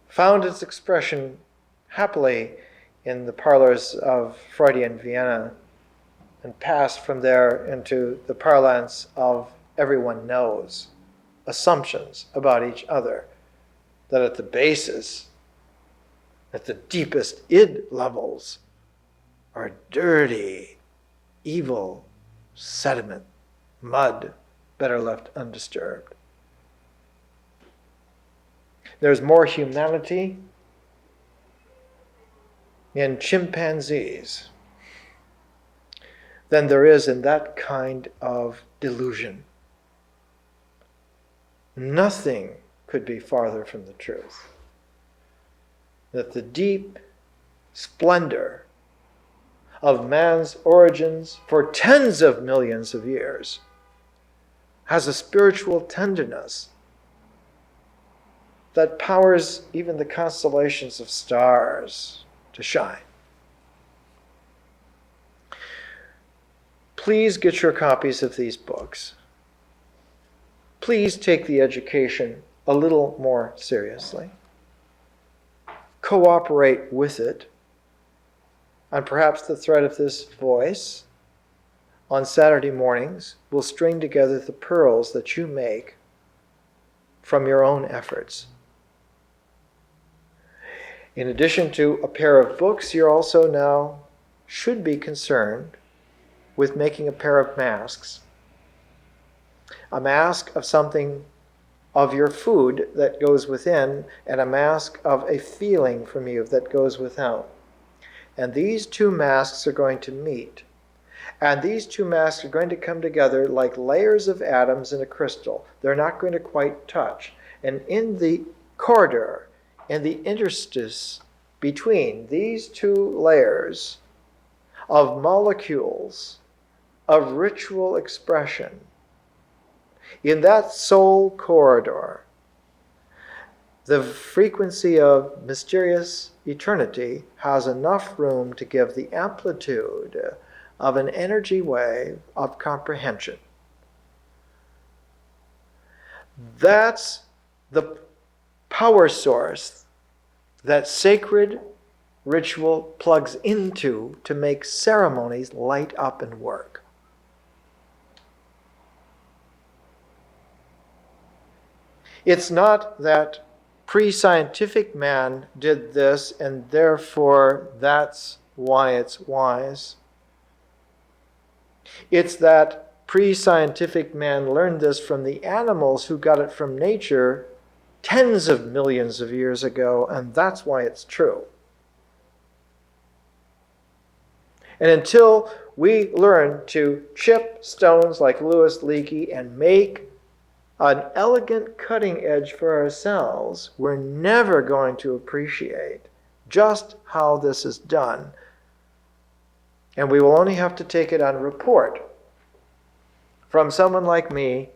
Speaker 1: found its expression happily in the parlors of Freudian Vienna and passed from there into the parlance of everyone knows, assumptions about each other, that at the basis, at the deepest id levels, are dirty, evil sediment, mud, better left undisturbed. There's more humanity in chimpanzees than there is in that kind of delusion. Nothing could be farther from the truth. That the deep splendor of man's origins for tens of millions of years has a spiritual tenderness that powers even the constellations of stars to shine. Please get your copies of these books. Please take the education a little more seriously. Cooperate with it. And perhaps the thread of this voice on Saturday mornings will string together the pearls that you make from your own efforts. In addition to a pair of books, you also now should be concerned with making a pair of masks. A mask of something of your food that goes within, and a mask of a feeling from you that goes without. And these two masks are going to meet. And these two masks are going to come together like layers of atoms in a crystal. They're not going to quite touch. And in the corridor, in the interstice between these two layers of molecules of ritual expression, in that soul corridor, the frequency of mysterious eternity has enough room to give the amplitude of an energy wave of comprehension. That's the power source that sacred ritual plugs into to make ceremonies light up and work. It's not that pre-scientific man did this and therefore that's why it's wise. It's that pre-scientific man learned this from the animals who got it from nature tens of millions of years ago, and that's why it's true. And until we learn to chip stones like Louis Leakey and make an elegant cutting edge for ourselves, we're never going to appreciate just how this is done. And we will only have to take it on report from someone like me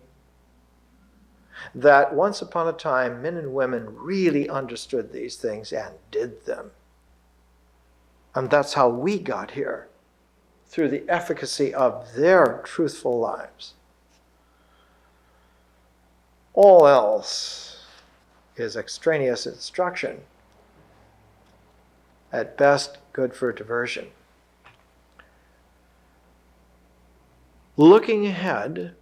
Speaker 1: that once upon a time men and women really understood these things and did them. And that's how we got here. through the efficacy of their truthful lives. All else is extraneous instruction, at best good for diversion. Looking ahead,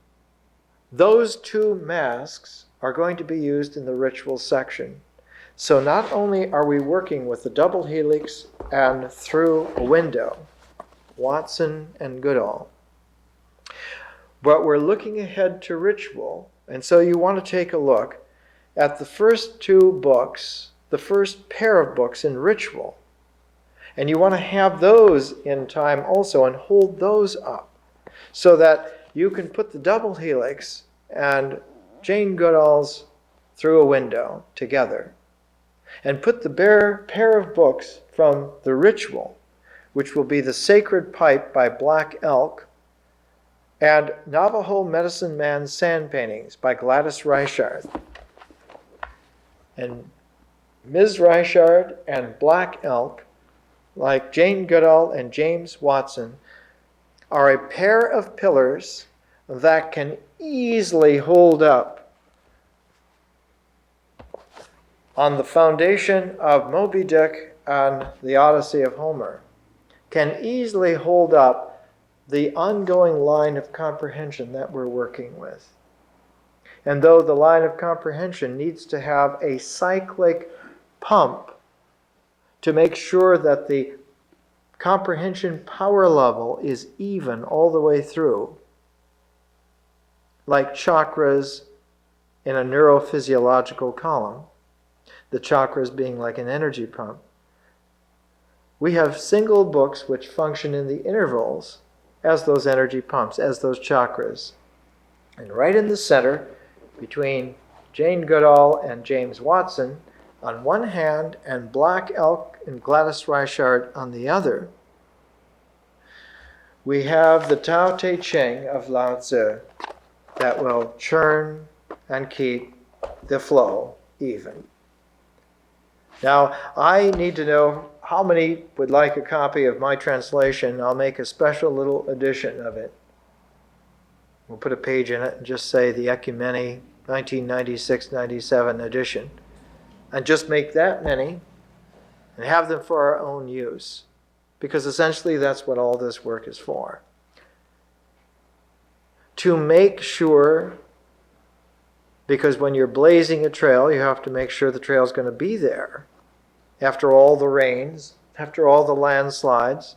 Speaker 1: those two masks are going to be used in the ritual section. So not only are we working with the double helix and through a window, Watson and Goodall, but we're looking ahead to ritual. And so you want to take a look at the first two books, the first pair of books in ritual. And you want to have those in time also and hold those up so that you can put the double helix and Jane Goodall's Through a Window together and put the pair of books from the ritual, which will be The Sacred Pipe by Black Elk and Navajo Medicine Man Sand Paintings by Gladys Reichard. And Ms. Reichard and Black Elk, like Jane Goodall and James Watson, are a pair of pillars that can easily hold up on the foundation of Moby Dick and the Odyssey of Homer, can easily hold up the ongoing line of comprehension that we're working with. And though the line of comprehension needs to have a cyclic pump to make sure that the comprehension power level is even all the way through, like chakras in a neurophysiological column, the chakras being like an energy pump. We have single books which function in the intervals as those energy pumps, as those chakras. And right in the center, between Jane Goodall and James Watson on one hand and Black Elk and Gladys Reichard on the other, we have the Tao Te Ching of Lao Tzu that will churn and keep the flow even. Now, I need to know how many would like a copy of my translation. I'll make a special little edition of it. We'll put a page in it and just say the Ecumene 1996-97 edition. And just make that many and have them for our own use. Because essentially that's what all this work is for. To make sure, because when you're blazing a trail, you have to make sure the trail's going to be there. After all the rains, after all the landslides.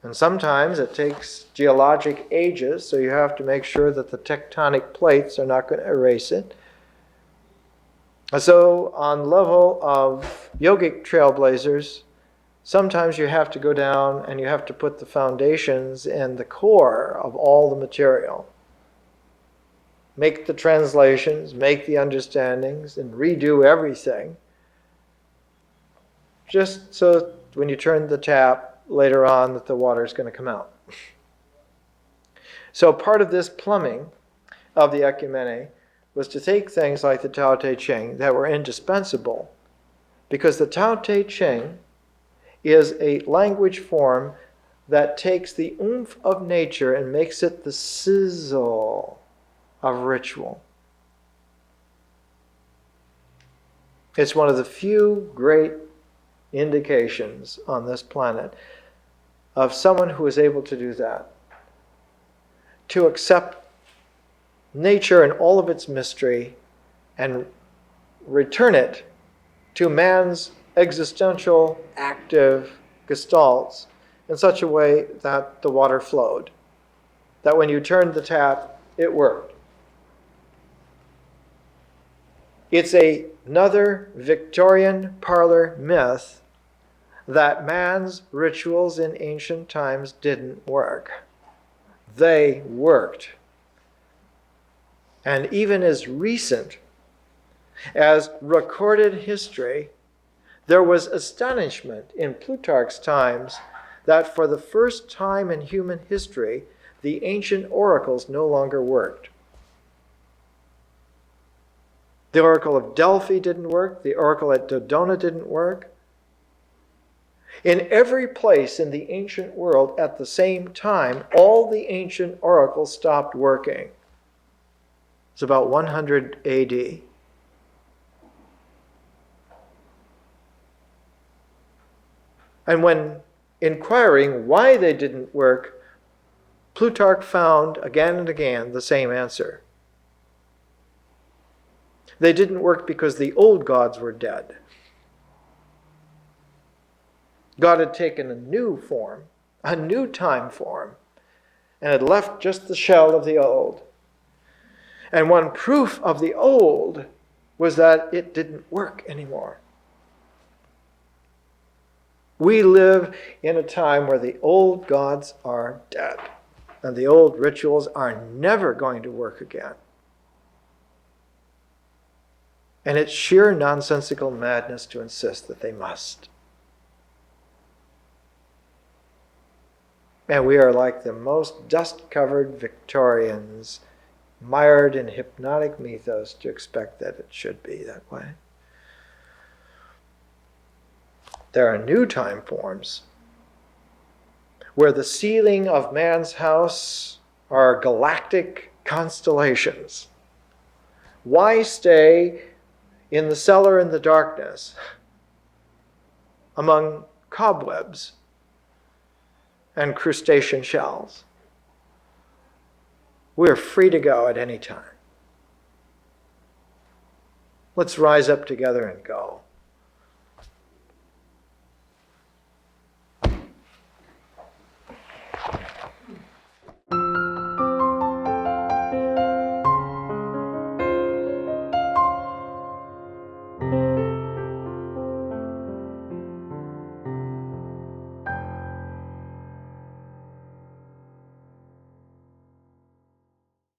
Speaker 1: And sometimes it takes geologic ages, so you have to make sure that the tectonic plates are not going to erase it. And so on level of yogic trailblazers, sometimes you have to go down and you have to put the foundations and the core of all the material. Make the translations, make the understandings, and redo everything. Just so when you turn the tap later on that the water is going to come out. So part of this plumbing of the Ecumene was to take things like the Tao Te Ching that were indispensable, because the Tao Te Ching is a language form that takes the oomph of nature and makes it the sizzle of ritual. It's one of the few great indications on this planet of someone who is able to do that. To accept nature and all of its mystery and return it to man's existential, active gestalts in such a way that the water flowed. That when you turned the tap, it worked. It's another Victorian parlor myth that man's rituals in ancient times didn't work. They worked. And even as recent as recorded history, there was astonishment in Plutarch's times that for the first time in human history, the ancient oracles no longer worked. The oracle of Delphi didn't work. The oracle at Dodona didn't work. In every place in the ancient world at the same time, all the ancient oracles stopped working. It's about 100 AD. And when inquiring why they didn't work, Plutarch found again and again the same answer. They didn't work because the old gods were dead. God had taken a new form, a new time form, and had left just the shell of the old. And one proof of the old was that it didn't work anymore. We live in a time where the old gods are dead, and the old rituals are never going to work again. And it's sheer nonsensical madness to insist that they must. And we are like the most dust-covered Victorians, mired in hypnotic mythos, to expect that it should be that way. There are new time forms where the ceiling of man's house are galactic constellations. Why stay in the cellar in the darkness among cobwebs and crustacean shells? We're free to go at any time. Let's rise up together and go.